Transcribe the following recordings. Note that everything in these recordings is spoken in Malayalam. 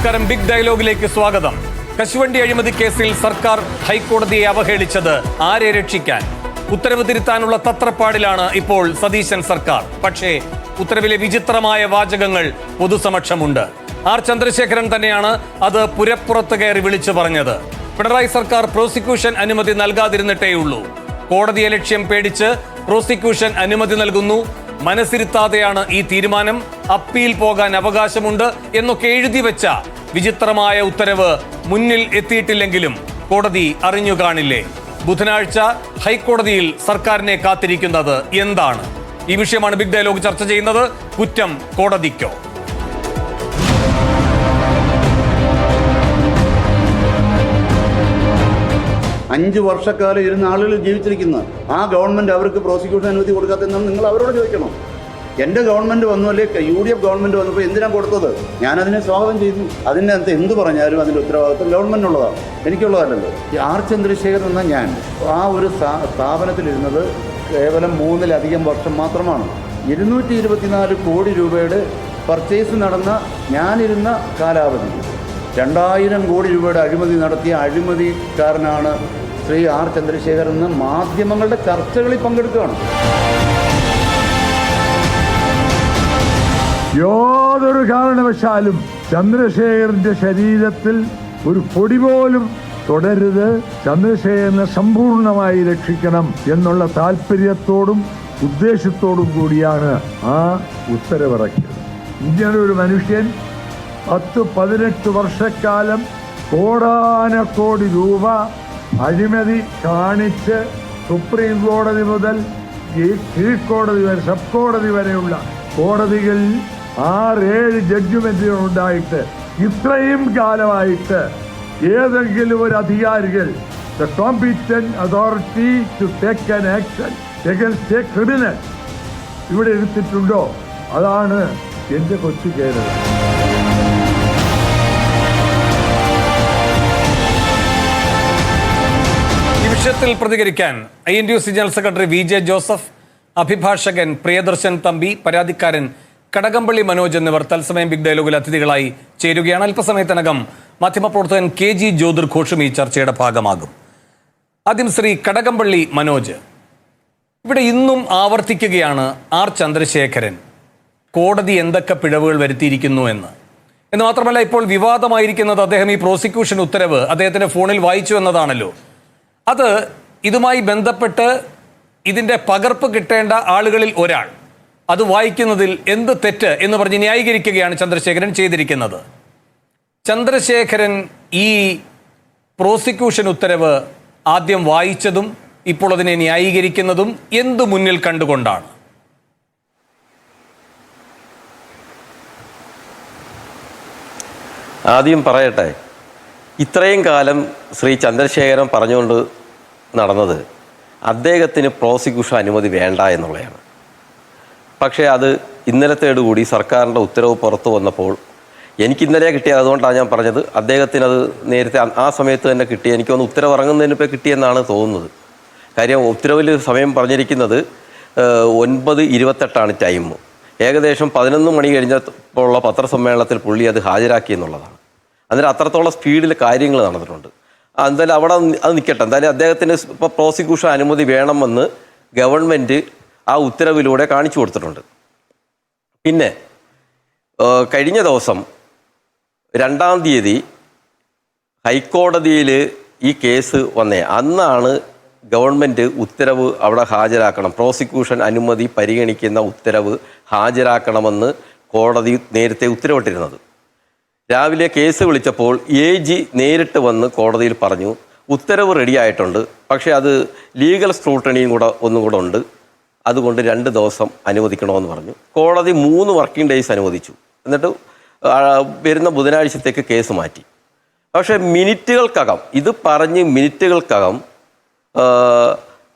നമസ്കാരം. ബിഗ് ഡയലോഗിലേക്ക് സ്വാഗതം. കശുവണ്ടി അഴിമതി കേസിൽ സർക്കാർ ഹൈക്കോടതിയെ അവഹേളിച്ചത് ആരെ രക്ഷിക്കാൻ? ഉത്തരവ് തിരുത്താനുള്ള തത്രപ്പാടിലാണ് ഇപ്പോൾ സതീശൻ സർക്കാർ. പക്ഷേ ഉത്തരവിലെ വിചിത്രമായ വാചകങ്ങൾ പൊതുസമക്ഷമുണ്ട്. ആർ ചന്ദ്രശേഖരൻ തന്നെയാണ് അത് പുരപ്പുറത്ത് കയറി വിളിച്ചു പറഞ്ഞത്. പിണറായി സർക്കാർ പ്രോസിക്യൂഷൻ അനുമതി നൽകാതിരുന്നിട്ടേയുള്ളൂ. കോടതിയെ ലക്ഷ്യം പേടിച്ച് പ്രോസിക്യൂഷൻ അനുമതി നൽകുന്നു. മനസ്സിരുത്താതെയാണ് ഈ തീരുമാനം. അപ്പീൽ പോകാൻ അവകാശമുണ്ട് എന്നൊക്കെ എഴുതി വെച്ച വിചിത്രമായ ഉത്തരവ് മുന്നിൽ എത്തിയിട്ടില്ലെങ്കിലും കോടതി അറിഞ്ഞു കാണില്ലേ? ബുധനാഴ്ച ഹൈക്കോടതിയിൽ സർക്കാരിനെ കാത്തിരിക്കുന്നത് എന്താണ്? ഈ വിഷയമാണ് ബിഗ് ഡയലോഗ് ചർച്ച ചെയ്യുന്നത്. കുറ്റം കോടതിക്കോ? അഞ്ച് വർഷക്കാലം ഇരുന്ന ആളുകൾ ജീവിച്ചിരിക്കുന്ന ആ ഗവൺമെൻറ് അവർക്ക് പ്രോസിക്യൂഷൻ അനുമതി കൊടുക്കാത്തതെന്നാണ് നിങ്ങൾ അവരോട് ചോദിക്കണം. എൻ്റെ ഗവൺമെൻറ് വന്നു, അല്ലെങ്കിൽ UDF ഗവൺമെൻറ് വന്നപ്പോൾ എന്തിനാണ് കൊടുത്തത്? ഞാനതിനെ സ്വാഗതം ചെയ്യുന്നു. അതിൻ്റെ അകത്ത് എന്ത് പറഞ്ഞാലും അതിൻ്റെ ഉത്തരവാദിത്വം ഗവൺമെൻറ്റിനുള്ളതാണ്, എനിക്കുള്ളതല്ലല്ലോ. ആർ ചന്ദ്രശേഖരൻ എന്ന ഞാൻ ആ ഒരു സ്ഥാപനത്തിലിരുന്നത് കേവലം 3-ലധികം വർഷം മാത്രമാണ്. 224 കോടി രൂപയുടെ പർച്ചേസ് നടന്ന ഞാനിരുന്ന കാലാവധി 2000 കോടി രൂപയുടെ അഴിമതി നടത്തിയ അഴിമതിക്കാരനാണ് ശ്രീ ആർ ചന്ദ്രശേഖരൻ എന്ന് മാധ്യമങ്ങളുടെ ചർച്ചകളിൽ പങ്കെടുക്കുകയാണ്. യാതൊരു കാരണവശാലും ചന്ദ്രശേഖരന്റെ ശരീരത്തിൽ ഒരു പൊടി പോലും തുടരുത്. ചന്ദ്രശേഖരനെ സമ്പൂർണമായി രക്ഷിക്കണം എന്നുള്ള താല്പര്യത്തോടും ഉദ്ദേശത്തോടും കൂടിയാണ് ആ ഉത്തരവിറക്കിയത്. ഇങ്ങനെ ഒരു മനുഷ്യൻ 10-18 വർഷക്കാലം കോടാനക്കോടി രൂപ അഴിമതി കാണിച്ച് സുപ്രീം കോടതി മുതൽ ഈ കീഴ്ക്കോടതി വരെ, സബ് കോടതി വരെയുള്ള കോടതികളിൽ 6-7 ജഡ്ജ്മെന്റുകൾ ഉണ്ടായിട്ട് ഇത്രയും കാലമായിട്ട് ഏതെങ്കിലും ഒരു അധികാരികൾ the competent authority to take an action against a criminal ഇവിടെ എടുത്തിട്ടുണ്ടോ? അതാണ് എൻ്റെ കൊച്ചു കേരളം. വിഷയത്തിൽ പ്രതികരിക്കാൻ INTUC general secretary VJ Joseph, അഭിഭാഷകൻ പ്രിയദർശൻ തമ്പി, പരാതിക്കാരൻ കടകംപള്ളി മനോജ് എന്നിവർ തത്സമയം ബിഗ് ഡയലോഗിൽ അതിഥികളായി ചേരുകയാണ്. അല്പസമയത്തിനകം മാധ്യമപ്രവർത്തകൻ KG ജ്യോതിർഘോഷും ഈ ചർച്ചയുടെ ഭാഗമാകും. ആദ്യം ശ്രീ കടകംപള്ളി മനോജ്, ഇവിടെ ഇന്നും ആവർത്തിക്കുകയാണ് ആർ ചന്ദ്രശേഖരൻ കോടതി എന്തൊക്കെ പിഴവുകൾ വരുത്തിയിരിക്കുന്നു എന്ന് മാത്രമല്ല, ഇപ്പോൾ വിവാദമായിരിക്കുന്നത് അദ്ദേഹം ഈ പ്രോസിക്യൂഷൻ ഉത്തരവ് അദ്ദേഹത്തിന്റെ ഫോണിൽ വായിച്ചു എന്നതാണല്ലോ. അത് ഇതുമായി ബന്ധപ്പെട്ട് ഇതിന്റെ പകർപ്പ് കിട്ടേണ്ട ആളുകളിൽ ഒരാൾ അത് വായിക്കുന്നതിൽ എന്ത് തെറ്റ് എന്ന് പറഞ്ഞ് ന്യായീകരിക്കുകയാണ് ചന്ദ്രശേഖരൻ ചെയ്തിരിക്കുന്നത്. ചന്ദ്രശേഖരൻ ഈ പ്രോസിക്യൂഷൻ ഉത്തരവ് ആദ്യം വായിച്ചതും ഇപ്പോൾ അതിനെ ന്യായീകരിക്കുന്നതും എന്ത് മുന്നിൽ കണ്ടുകൊണ്ടാണ്? ആദ്യം പറയട്ടെ, ഇത്രയും കാലം ശ്രീ ചന്ദ്രശേഖരൻ പറഞ്ഞുകൊണ്ട് നടന്നത് അദ്ദേഹത്തിന് പ്രോസിക്യൂഷൻ അനുമതി വേണ്ട എന്നുള്ളതാണ്. പക്ഷേ അത് ഇന്നലത്തേടുകൂടി സർക്കാരിൻ്റെ ഉത്തരവ് പുറത്തു വന്നപ്പോൾ എനിക്ക് ഇന്നലെ കിട്ടിയത്, അതുകൊണ്ടാണ് ഞാൻ പറഞ്ഞത്, അദ്ദേഹത്തിന് അത് നേരത്തെ ആ സമയത്ത് തന്നെ കിട്ടി. എനിക്കൊന്ന് ഉത്തരവ് ഇറങ്ങുന്നതിനിപ്പോൾ കിട്ടിയെന്നാണ് തോന്നുന്നത്. കാര്യം ഉത്തരവിൽ സമയം പറഞ്ഞിരിക്കുന്നത് 9:28 ടൈം. ഏകദേശം 11 മണി കഴിഞ്ഞപ്പോഴുള്ള പത്രസമ്മേളനത്തിൽ പുള്ളി അത് ഹാജരാക്കി എന്നുള്ളതാണ്. അന്നേരം അത്രത്തോളം സ്പീഡിൽ കാര്യങ്ങൾ നടന്നിട്ടുണ്ട്. എന്തായാലും അവിടെ അത് നിൽക്കട്ടെ. എന്തായാലും അദ്ദേഹത്തിന് ഇപ്പോൾ പ്രോസിക്യൂഷൻ അനുമതി വേണമെന്ന് ഗവൺമെൻറ് ആ ഉത്തരവിലൂടെ കാണിച്ചു കൊടുത്തിട്ടുണ്ട്. പിന്നെ കഴിഞ്ഞ ദിവസം 2-ാം തീയതി ഹൈക്കോടതിയിൽ ഈ കേസ് വന്നേ അന്നാണ് ഗവൺമെൻറ് ഉത്തരവ് അവിടെ ഹാജരാക്കണം, പ്രോസിക്യൂഷൻ അനുമതി പരിഗണിക്കുന്ന ഉത്തരവ് ഹാജരാക്കണമെന്ന് കോടതി നേരത്തെ ഉത്തരവിട്ടിരുന്നത്. രാവിലെ കേസ് വിളിച്ചപ്പോൾ AG നേരിട്ട് വന്ന് കോടതിയിൽ പറഞ്ഞു ഉത്തരവ് റെഡിയായിട്ടുണ്ട്, പക്ഷേ അത് ലീഗൽ സ്ക്രൂട്ടണിയും ഒന്നും കൂടെ ഉണ്ട്, അതുകൊണ്ട് 2 ദിവസം അനുവദിക്കണമെന്ന് പറഞ്ഞു. കോടതി 3 വർക്കിംഗ് ഡേയ്സ് അനുവദിച്ചു. എന്നിട്ട് വരുന്ന ബുധനാഴ്ചത്തേക്ക് കേസ് മാറ്റി. പക്ഷേ മിനിറ്റുകൾക്കകം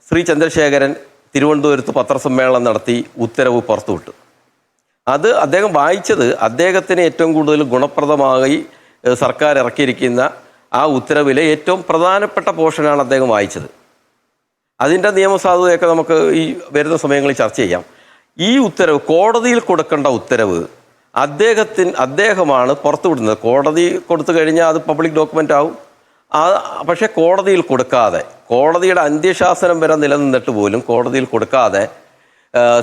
ശ്രീ ചന്ദ്രശേഖരൻ തിരുവനന്തപുരത്ത് പത്രസമ്മേളനം നടത്തി ഉത്തരവ് പുറത്തുവിട്ടു. അത് അദ്ദേഹം വായിച്ചത് അദ്ദേഹത്തിന് ഏറ്റവും കൂടുതൽ ഗുണപ്രദമായി സർക്കാർ ഇറക്കിയിരിക്കുന്ന ആ ഉത്തരവിലെ ഏറ്റവും പ്രധാനപ്പെട്ട പോർഷനാണ് അദ്ദേഹം വായിച്ചത്. അതിൻ്റെ നിയമസാധുതയൊക്കെ നമുക്ക് ഈ വരുന്ന സമയങ്ങളിൽ ചർച്ച ചെയ്യാം. ഈ ഉത്തരവ്, കോടതിയിൽ കൊടുക്കേണ്ട ഉത്തരവ് അദ്ദേഹമാണ് പുറത്തുവിടുന്നത്. കോടതി കൊടുത്തു കഴിഞ്ഞാൽ അത് പബ്ലിക് ഡോക്യുമെൻ്റ് ആവും. പക്ഷേ കോടതിയിൽ കൊടുക്കാതെ, കോടതിയുടെ അന്ത്യശാസനം വരെ നിലനിന്നിട്ട് പോലും കോടതിയിൽ കൊടുക്കാതെ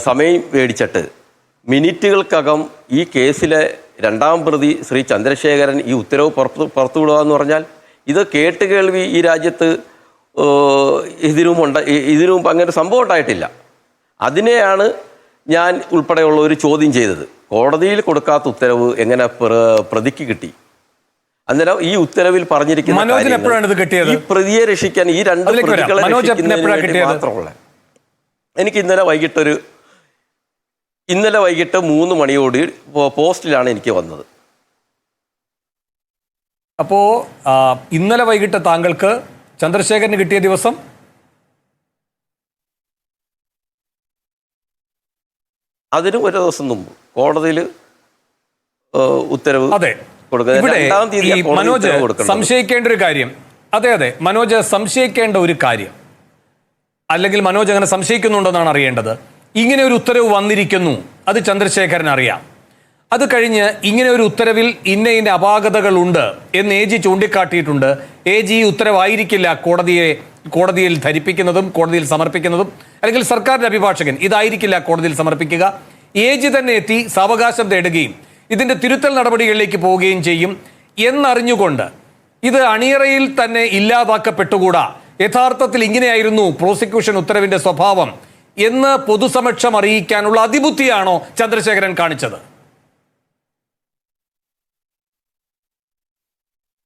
സമയം മേടിച്ചിട്ട് മിനിറ്റുകൾക്കകം ഈ കേസിലെ 2ാം പ്രതി ശ്രീ ചന്ദ്രശേഖരൻ ഈ ഉത്തരവ് പുറത്തുവിടുക എന്ന് പറഞ്ഞാൽ ഇത് കേട്ടുകേൾവി ഈ രാജ്യത്ത് ഇതിനു മുമ്പ് അങ്ങനെ സംഭവം ഉണ്ടായിട്ടില്ല. അതിനെയാണ് ഞാൻ ഉൾപ്പെടെയുള്ള ഒരു ചോദ്യം ചെയ്തത്. കോടതിയിൽ കൊടുക്കാത്ത ഉത്തരവ് എങ്ങനെ പ്രതിക്ക് കിട്ടി? അന്നേരം ഈ ഉത്തരവിൽ പറഞ്ഞിരിക്കുന്ന ഈ പ്രതിയെ രക്ഷിക്കാൻ, ഈ 2 പ്രതികളെ രക്ഷിക്കുന്നതിന് മാത്രമുള്ള എനിക്ക് ഇന്നലെ വൈകിട്ട് 3 മണിയോട് പോസ്റ്റിലാണ് എനിക്ക് വന്നത്. അപ്പോ ഇന്നലെ വൈകിട്ട് താങ്കൾക്ക് ചന്ദ്രശേഖരന് കിട്ടിയ ദിവസം അതിന് ഒരു ദിവസം മുമ്പ് കോടതിയിൽ ഉത്തരവ്. അതെ, ഇവിടെ ഈ മനോജ് സംശയിക്കേണ്ട ഒരു കാര്യം, അതെ മനോജ് സംശയിക്കേണ്ട ഒരു കാര്യം, അല്ലെങ്കിൽ മനോജ് അങ്ങനെ സംശയിക്കുന്നുണ്ടെന്നാണ് അറിയേണ്ടത്. ഇങ്ങനെ ഒരു ഉത്തരവ് വന്നിരിക്കുന്നു, അത് ചന്ദ്രശേഖരൻ അറിയാം. അത് കഴിഞ്ഞ് ഇങ്ങനെ ഒരു ഉത്തരവിൽ ഇന്ന അപാകതകളുണ്ട് എന്ന് AG ചൂണ്ടിക്കാട്ടിയിട്ടുണ്ട്. AG ഈ ഉത്തരവായിരിക്കില്ല കോടതിയിൽ ധരിപ്പിക്കുന്നതും കോടതിയിൽ സമർപ്പിക്കുന്നതും, അല്ലെങ്കിൽ സർക്കാരിന്റെ അഭിഭാഷകൻ ഇതായിരിക്കില്ല കോടതിയിൽ സമർപ്പിക്കുക. AG തന്നെ എത്തി സാവകാശം തേടുകയും ഇതിന്റെ തിരുത്തൽ നടപടികളിലേക്ക് പോവുകയും ചെയ്യും എന്നറിഞ്ഞുകൊണ്ട് ഇത് അണിയറയിൽ തന്നെ ഇല്ലാതാക്കപ്പെട്ടുകൂടാ, യഥാർത്ഥത്തിൽ ഇങ്ങനെയായിരുന്നു പ്രോസിക്യൂഷൻ ഉത്തരവിന്റെ സ്വഭാവം എന്ന് പൊതുസമക്ഷം അറിയിക്കാനുള്ള അതിബുദ്ധിയാണോ ചന്ദ്രശേഖരൻ കാണിച്ചത്?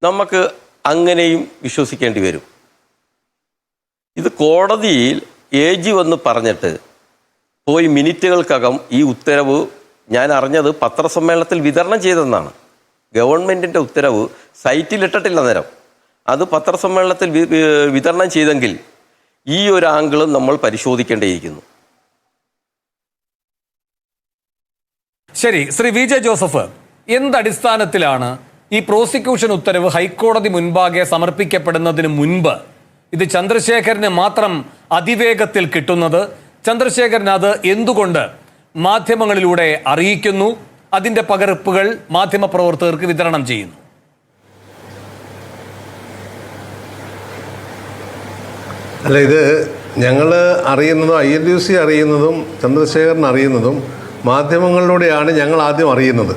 നമുക്ക് അങ്ങനെയും വിശ്വസിക്കേണ്ടി വരും. ഇത് കോടതിയിൽ AG വന്ന് പറഞ്ഞിട്ട് പോയി മിനിറ്റുകൾക്കകം ഈ ഉത്തരവ് ഞാൻ അറിഞ്ഞത് പത്രസമ്മേളനത്തിൽ വിതരണം ചെയ്തെന്നാണ്. ഗവൺമെൻറ്റിൻ്റെ ഉത്തരവ് സൈറ്റിലിട്ടിട്ടില്ല നേരം. അത് പത്രസമ്മേളനത്തിൽ വിതരണം ചെയ്തെങ്കിൽ ഈ ഒരു ആംഗിളും നമ്മൾ പരിശോധിക്കേണ്ടിയിരിക്കുന്നു. ശരി, ശ്രീ VJ ജോസഫ്, എന്തടിസ്ഥാനത്തിലാണ് ഈ പ്രോസിക്യൂഷൻ ഉത്തരവ് ഹൈക്കോടതി മുൻപാകെ സമർപ്പിക്കപ്പെടുന്നതിന് മുൻപ് ഇത് ചന്ദ്രശേഖരന് മാത്രം അതിവേഗത്തിൽ കിട്ടുന്നത്? ചന്ദ്രശേഖരൻ അത് എന്തുകൊണ്ട് മാധ്യമങ്ങളിലൂടെ അറിയിക്കുന്നു, അതിന്റെ പകർപ്പുകൾ മാധ്യമപ്രവർത്തകർക്ക് വിതരണം ചെയ്യുന്നു? അല്ല, ഇത് ഞങ്ങൾ അറിയുന്നതും INTUC അറിയുന്നതും ചന്ദ്രശേഖരൻ അറിയുന്നതും മാധ്യമങ്ങളിലൂടെയാണ് ഞങ്ങൾ ആദ്യം അറിയുന്നത്.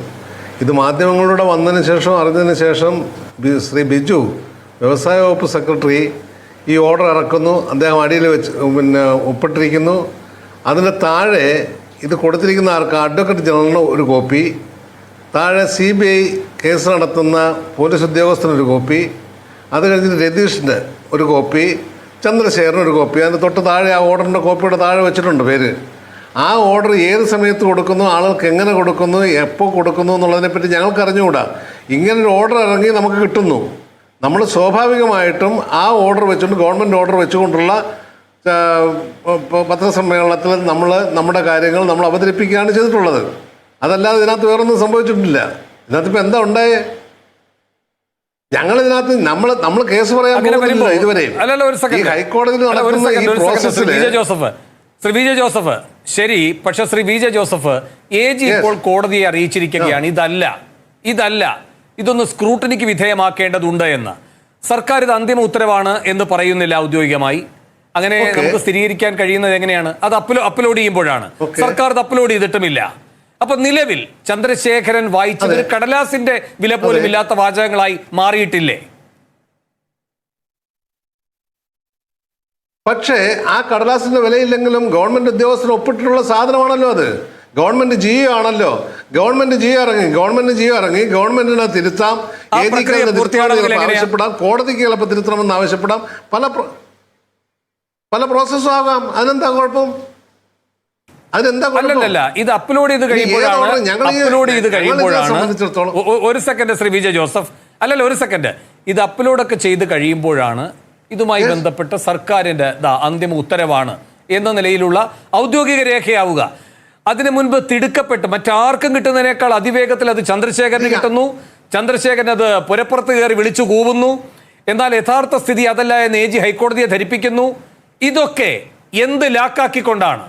ഇത് മാധ്യമങ്ങളിലൂടെ വന്നതിന് ശേഷം, അറിഞ്ഞതിന് ശേഷം ശ്രീ ബിജു വ്യവസായ വകുപ്പ് സെക്രട്ടറി ഈ ഓർഡർ ഇറക്കുന്നു. അദ്ദേഹം അടിയിൽ വെച്ച് ഒപ്പിട്ടിരിക്കുന്നു. അതിന് താഴെ ഇത് കൊടുത്തിരിക്കുന്ന ആർക്ക് അഡ്വക്കേറ്റ് ജനറലിന് ഒരു കോപ്പി, താഴെ CBI കേസ് നടത്തുന്ന പോലീസ് ഉദ്യോഗസ്ഥനൊരു കോപ്പി, അത് കഴിഞ്ഞിട്ട് രതീഷിൻ്റെ ഒരു കോപ്പി, ചന്ദ്രശേഖരന് ഒരു കോപ്പി. അതിന് തൊട്ട് താഴെ ആ ഓർഡറിൻ്റെ കോപ്പിയുടെ താഴെ വെച്ചിട്ടുണ്ട് പേര്. ആ ഓർഡർ ഏത് സമയത്ത് കൊടുക്കുന്നു, ആളുകൾക്ക് എങ്ങനെ കൊടുക്കുന്നു, എപ്പോൾ കൊടുക്കുന്നു എന്നുള്ളതിനെപ്പറ്റി ഞങ്ങൾക്ക് അറിഞ്ഞുകൂടാ. ഇങ്ങനൊരു ഓർഡർ ഇറങ്ങി നമുക്ക് കിട്ടുന്നു. നമ്മൾ സ്വാഭാവികമായിട്ടും ആ ഓർഡർ വെച്ചുകൊണ്ട്, ഗവൺമെൻറ് ഓർഡർ വെച്ചുകൊണ്ടുള്ള പത്രസമ്മേളനത്തിൽ നമ്മുടെ കാര്യങ്ങൾ നമ്മൾ അവതരിപ്പിക്കുകയാണ് ചെയ്തിട്ടുള്ളത്. അതല്ലാതെ ഇതിനകത്ത് വേറൊന്നും സംഭവിച്ചിട്ടില്ല. ഇതിനകത്ത് ഇപ്പം എന്താ ഉണ്ടായേ? ഞങ്ങളിതിനകത്ത് നമ്മൾ കേസ് പറയാൻ പോകുന്നില്ല ഇതുവരെ. ഹൈക്കോടതിയിൽ നടക്കുന്ന ഈ പ്രോസസ്സിൽ ശ്രീ VJ ജോസഫ്, ശരി, പക്ഷെ ശ്രീ VJ ജോസഫ്, AG ഇപ്പോൾ കോടതിയെ അറിയിച്ചിരിക്കുകയാണ് ഇതല്ല ഇതൊന്ന് സ്ക്രൂട്ടനിക്ക് വിധേയമാക്കേണ്ടതുണ്ട് എന്ന്. സർക്കാർ ഇത് അന്തിമ ഉത്തരവാണ് എന്ന് പറയുന്നില്ല ഔദ്യോഗികമായി. അങ്ങനെ നമുക്ക് സ്ഥിരീകരിക്കാൻ കഴിയുന്നത് എങ്ങനെയാണ്? അത് അപ്ലോഡ് ചെയ്യുമ്പോഴാണ്. സർക്കാർ അത് അപ്ലോഡ് ചെയ്തിട്ടുമില്ല. അപ്പൊ നിലവിൽ ചന്ദ്രശേഖരൻ വായിച്ചത് കടലാസിന്റെ വില പോലും ഇല്ലാത്ത വാചകങ്ങളായി മാറിയിട്ടില്ലേ? പക്ഷേ ആ കടലാസിന്റെ വിലയില്ലെങ്കിലും ഗവൺമെന്റ് ഉദ്യോഗസ്ഥർ ഒപ്പിട്ടിട്ടുള്ള സാധനമാണല്ലോ അത്. ഗവൺമെന്റ് ജിയോ ആണല്ലോ. ഗവൺമെന്റ് ജിയോ ഇറങ്ങി ഗവൺമെന്റിനെ തിരുത്താം, ആവശ്യപ്പെടാം, കോടതിക്ക് ചിലപ്പോൾ തിരുത്തണമെന്ന് ആവശ്യപ്പെടാം, പല പ്രോസസ്സും ആകാം. അതിനെന്താ കുഴപ്പം? അല്ലല്ല, ഇത് അപ്ലോഡ് ചെയ്ത് കഴിയുമ്പോഴാണ് ഒരു സെക്കൻഡ് ശ്രീ VJ ജോസഫ്, ഒരു സെക്കൻഡ്, ഇത് അപ്ലോഡൊക്കെ ചെയ്ത് കഴിയുമ്പോഴാണ് ഇതുമായി ബന്ധപ്പെട്ട് സർക്കാരിന്റെ അന്തിമ ഉത്തരവാണ് എന്ന നിലയിലുള്ള ഔദ്യോഗിക രേഖയാവുക. അതിനു മുൻപ് തിടുക്കപ്പെട്ട് മറ്റാർക്കും കിട്ടുന്നതിനേക്കാൾ അതിവേഗത്തിൽ അത് ചന്ദ്രശേഖരന് കിട്ടുന്നു. ചന്ദ്രശേഖരൻ അത് പുരപ്പുറത്ത് കയറി വിളിച്ചു കൂവുന്നു. എന്നാൽ യഥാർത്ഥ സ്ഥിതി അതല്ല എന്ന് AG ഹൈക്കോടതിയെ ധരിപ്പിക്കുന്നു. ഇതൊക്കെ എന്ത് ലാക്കാക്കിക്കൊണ്ടാണ്?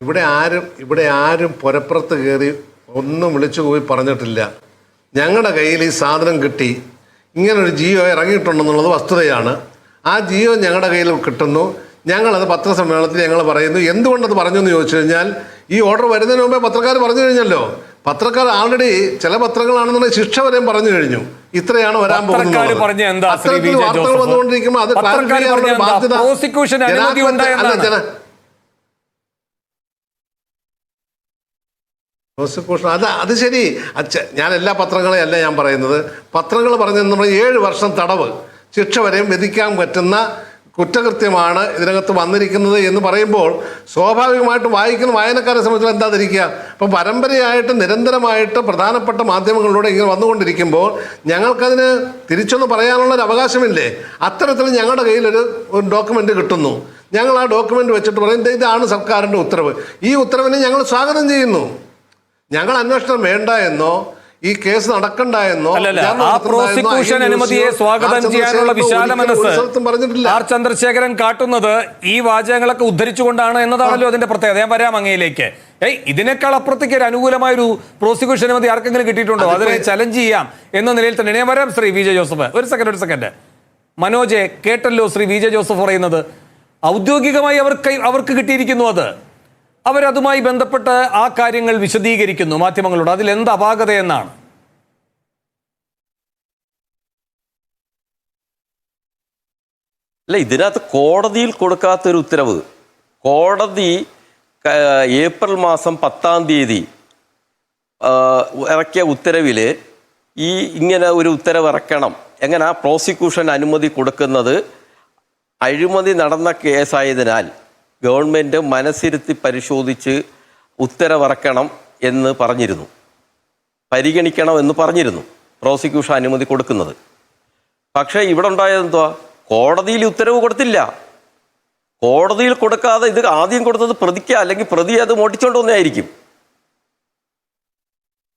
ഇവിടെ ആരും പുരപ്പുറത്ത് കയറി ഒന്നും വിളിച്ചു പോയി പറഞ്ഞിട്ടില്ല. ഞങ്ങളുടെ കയ്യിൽ ഈ സാധനം കിട്ടി, ഇങ്ങനൊരു ജിയോ ഇറങ്ങിയിട്ടുണ്ടെന്നുള്ളത് വസ്തുതയാണ്. ആ ജിയോ ഞങ്ങളുടെ കയ്യിൽ കിട്ടുന്നു. ഞങ്ങളത് പത്രസമ്മേളനത്തിൽ ഞങ്ങൾ പറയുന്നു. എന്തുകൊണ്ടത് പറഞ്ഞു എന്ന് ചോദിച്ചു കഴിഞ്ഞാൽ, ഈ ഓർഡർ വരുന്നതിന് മുമ്പേ പത്രക്കാർ പറഞ്ഞു കഴിഞ്ഞല്ലോ. പത്രക്കാർ ആൾറെഡി ചില പത്രങ്ങളാണെന്നുണ്ടെങ്കിൽ ശിക്ഷ വരെയും പറഞ്ഞു കഴിഞ്ഞു. ഇത്രയാണ് വരാൻ പോകുന്നത്. അത്തരത്തിൽ വാർത്തകൾ വന്നുകൊണ്ടിരിക്കുമ്പോൾ അത് ബാധ്യത പ്രോസിക്യൂഷൻ അത് ശരി. ഞാൻ എല്ലാ പത്രങ്ങളെയും അല്ല ഞാൻ പറയുന്നത്. പത്രങ്ങൾ പറഞ്ഞത് നമ്മൾ 7 വർഷം തടവ് ശിക്ഷ വരെയും വിധിക്കാൻ പറ്റുന്ന കുറ്റകൃത്യമാണ് ഇതിനകത്ത് വന്നിരിക്കുന്നത് എന്ന് പറയുമ്പോൾ സ്വാഭാവികമായിട്ടും വായിക്കുന്ന വായനക്കാരെ സംബന്ധിച്ച് എന്താ ധരിക്കുക? അപ്പം പരമ്പരയായിട്ട് നിരന്തരമായിട്ട് പ്രധാനപ്പെട്ട മാധ്യമങ്ങളിലൂടെ ഇങ്ങനെ വന്നുകൊണ്ടിരിക്കുമ്പോൾ ഞങ്ങൾക്കതിന് തിരിച്ചൊന്ന് പറയാനുള്ളൊരു അവകാശമില്ലേ? അത്തരത്തിൽ ഞങ്ങളുടെ കയ്യിലൊരു ഡോക്യുമെൻ്റ് കിട്ടുന്നു. ഞങ്ങൾ ആ ഡോക്യുമെൻ്റ് വെച്ചിട്ട് പറയും ഇതാണ് സർക്കാരിൻ്റെ ഉത്തരവ്. ഈ ഉത്തരവിനെ ഞങ്ങൾ സ്വാഗതം ചെയ്യുന്നു. ഞങ്ങൾ അന്വേഷണം വേണ്ട എന്നോ ഈ കേസ് നടക്കണ്ട എന്നോ ആ പ്രോസിക്യൂഷൻ അനുമതിയെ സ്വാഗതം ചെയ്യാനുള്ള വിശാല മനസ്സ് ആർ ചന്ദ്രശേഖരൻ കാട്ടുന്നത് ഈ വാചകങ്ങളൊക്കെ ഉദ്ധരിച്ചുകൊണ്ടാണ് എന്നതാണല്ലോ അതിന്റെ പ്രത്യേകത. ഞാൻ വരാം അങ്ങയിലേക്ക്. ഇതിനേക്കാൾ അപ്പുറത്തേക്ക് ഒരു അനുകൂലമായ ഒരു പ്രോസിക്യൂഷൻ അനുമതി ആർക്കെങ്കിലും കിട്ടിയിട്ടുണ്ടോ? അതിനെ ചലഞ്ച് ചെയ്യാം എന്ന നിലയിൽ തന്നെ ഞാൻ വരാം. ശ്രീ വി ജെ ജോസഫ്, ഒരു സെക്കൻഡ്. മനോജെ, കേട്ടല്ലോ ശ്രീ വി ജെ ജോസഫ് പറയുന്നത്. ഔദ്യോഗികമായി അവർക്ക് കിട്ടിയിരിക്കുന്നു. അവരതുമായി ബന്ധപ്പെട്ട് ആ കാര്യങ്ങൾ വിശദീകരിക്കുന്നു മാധ്യമങ്ങളോട്. അതിൽ എന്ത് അപാകതയെന്നാണ്? അല്ല, ഇതിനകത്ത് കോടതിയിൽ കൊടുക്കാത്തൊരു ഉത്തരവ്, കോടതി ഏപ്രിൽ മാസം 10-ാം തീയതി ഇറക്കിയ ഉത്തരവിൽ ഇങ്ങനെ ഒരു ഉത്തരവ് ഇറക്കണം. എങ്ങനെ പ്രോസിക്യൂഷൻ അനുമതി കൊടുക്കുന്നത് അഴിമതി നടന്ന കേസായതിനാൽ ഗവൺമെൻറ് മനസ്സിരുത്തി പരിശോധിച്ച് ഉത്തരവിറക്കണം എന്ന് പറഞ്ഞിരുന്നു, പരിഗണിക്കണം എന്ന് പറഞ്ഞിരുന്നു പ്രോസിക്യൂഷൻ അനുമതി കൊടുക്കുന്നത്. പക്ഷേ ഇവിടെ ഉണ്ടായതെന്തുവാ? കോടതിയിൽ ഉത്തരവ് കൊടുത്തില്ല. കോടതിയിൽ കൊടുക്കാതെ ഇത് ആദ്യം കൊടുത്തത് പ്രതിക്ക്, അല്ലെങ്കിൽ പ്രതി അത് മോട്ടിച്ചോണ്ട് വന്നതായിരിക്കും.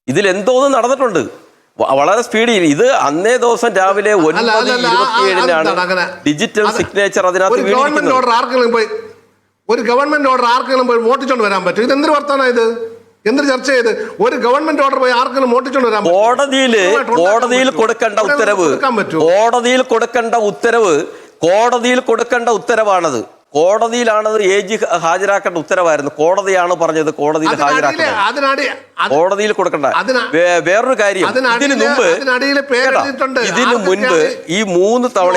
ഇതിലെന്തോന്ന് നടന്നിട്ടുണ്ട് വളരെ സ്പീഡിൽ. ഇത് അന്നേ ദിവസം രാവിലെ 9:27 ഡിജിറ്റൽ സിഗ്നേച്ചർ അതിനകത്ത് വീണിരിക്കുന്നത്. ഒരു ഗവൺമെന്റ് ഓർഡർ ആർക്കെങ്കിലും പോയി മോട്ടിച്ചോണ്ട് വരാൻ പറ്റും? ഇത് എന്തൊരു വർത്തമാനം? ഇത് എന്തൊരു ചർച്ച ചെയ്ത്? ഒരു ഗവൺമെന്റ് ഓർഡർ പോയി ആർക്കെങ്കിലും മോട്ടിച്ചോണ്ട് വരാൻ പറ്റും? കോടതിയിൽ കൊടുക്കേണ്ട ഉത്തരവാണത്. കോടതിയിലാണത് ഹാജരാക്കേണ്ട ഉത്തരവായിരുന്നു. കോടതിയാണ് പറഞ്ഞത് കോടതിയിൽ ഹാജരാക്കണം, കോടതിയിൽ കൊടുക്കണ്ട. വേറൊരു കാര്യം, ഇതിനു മുൻപ് ഈ 3 തവണ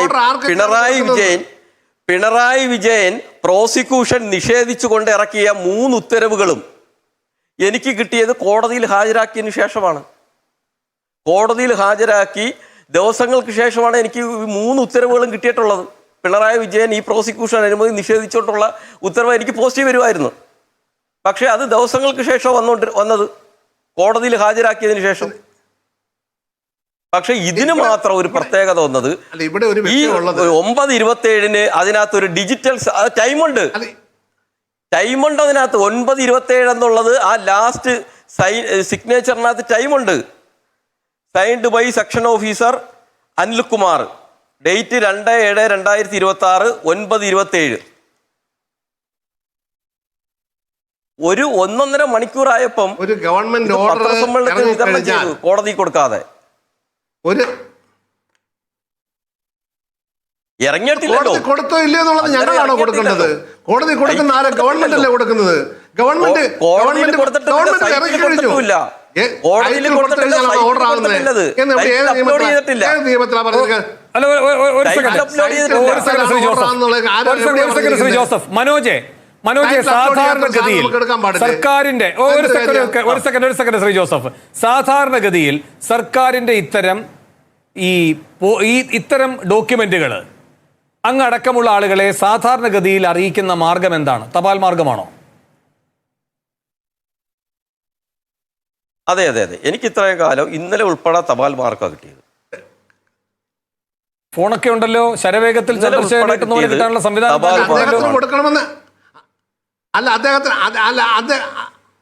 പിണറായി വിജയൻ പ്രോസിക്യൂഷൻ നിഷേധിച്ചുകൊണ്ട് ഇറക്കിയ 3 ഉത്തരവുകളും എനിക്ക് കിട്ടിയത് കോടതിയിൽ ഹാജരാക്കിയതിന് ശേഷമാണ്. കോടതിയിൽ ഹാജരാക്കി ദിവസങ്ങൾക്ക് ശേഷമാണ് എനിക്ക് 3 ഉത്തരവുകളും കിട്ടിയിട്ടുള്ളത്. പിണറായി വിജയൻ ഈ പ്രോസിക്യൂഷൻ അനുമതി നിഷേധിച്ചുകൊണ്ടുള്ള ഉത്തരവ് എനിക്ക് പോസിറ്റീവ് വരുമായിരുന്നു. പക്ഷേ അത് ദിവസങ്ങൾക്ക് ശേഷം വന്നത് കോടതിയിൽ ഹാജരാക്കിയതിന് ശേഷം. പക്ഷെ ഇതിന് മാത്രം ഒരു പ്രത്യേകത വന്നത് ഈ 9:27 അതിനകത്തൊരു ഡിജിറ്റൽ ടൈമുണ്ട്. അതിനകത്ത് 9:27 എന്നുള്ളത് ആ ലാസ്റ്റ് സിഗ്നേച്ചറിനകത്ത് ടൈമുണ്ട്. Signed by section officer Anilkumar, date 2/7/2026 9:27. ഒരു 1.5 മണിക്കൂറായപ്പം ഒരു ഗവൺമെന്റ് പത്രസമ്മേളനത്തിൽ വിതരണം ചെയ്തു കോടതി കൊടുക്കാതെ. ഇറങ്ങിയിട്ടില്ലല്ലോ. കൊടുത്തോ ഇല്ലയോ എന്നുള്ളത് ഞങ്ങളാണോ കൊടുക്കേണ്ടത്? കോടതി കൊടുക്കുന്ന ആരെ? ഗവൺമെന്റ് അല്ലേ കൊടുക്കുന്നത്? ഗവൺമെന്റ് ഇറക്കി കഴിഞ്ഞു. ഓർഡർ ആകുന്നത് മനോജെ, സാധാരണഗതിയിൽ സർക്കാരിന്റെ ഒരു സെക്കൻഡ് ശ്രീ ജോസഫ്, സാധാരണഗതിയിൽ സർക്കാരിന്റെ ഇത്തരം ഡോക്യുമെന്റുകൾ അങ്ങടക്കമുള്ള ആളുകളെ സാധാരണഗതിയിൽ അറിയിക്കുന്ന മാർഗം എന്താണ്? തപാൽ മാർഗമാണോ? അതെ. എനിക്ക് ഇത്രയും കാലം ഇന്നലെ ഉൾപ്പെടെ തപാൽ മാർഗമാണ് കിട്ടിയത്. ഫോണൊക്കെ ഉണ്ടല്ലോ, ശരവേഗത്തിൽ കിട്ടാനുള്ള സംവിധാനം കൊടുക്കണമെന്ന് അല്ല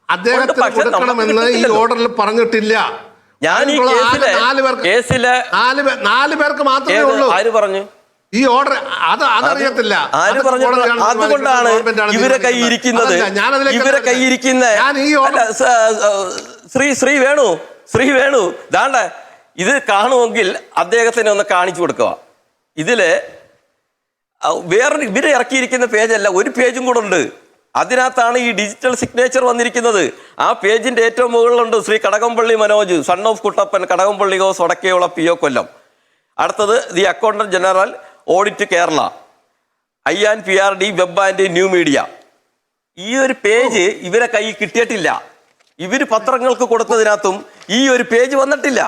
അദ്ദേഹത്തിന് കൊടുക്കണമെന്ന് ഈ ഓർഡറിൽ പറഞ്ഞിട്ടില്ല. ഞാൻ ഈ കേസിലെ 4 പേർക്ക് മാത്രമേ ഉള്ളൂ. ആര് പറഞ്ഞു? ഈ ഓർഡർ അതറിയത്തില്ല. ആര് പറഞ്ഞിട്ടുണ്ട്? അതുകൊണ്ടാണ് ഇവരെ കൈയിരിക്കുന്നത്. ഇവരെ കൈയിരിക്കുന്ന ശ്രീ വേണു ദാണ്ട ഇത് കാണുമെങ്കിൽ അദ്ദേഹത്തിന് ഒന്ന് കാണിച്ചു കൊടുക്കുക. ഇതില് വേറെ ഇവരെ ഇറക്കിയിരിക്കുന്ന പേജല്ല, ഒരു പേജും കൂടെ ഉണ്ട്. അതിനകത്താണ് ഈ ഡിജിറ്റൽ സിഗ്നേച്ചർ വന്നിരിക്കുന്നത്. ആ പേജിന്റെ ഏറ്റവും മുകളിലുണ്ട് Shri Kadakampally Manoj, son of Kuttappan, Kadakampally house, വടക്കേയുള്ള PO കൊല്ലം. അടുത്തത് the accountant general, audit Kerala, INPRD, web and new media. ഈ ഒരു പേജ് ഇവരെ കൈ കിട്ടിയിട്ടില്ല. ഇവര് പത്രങ്ങൾക്ക് കൊടുത്തതിനകത്തും ഈ ഒരു പേജ് വന്നിട്ടില്ല.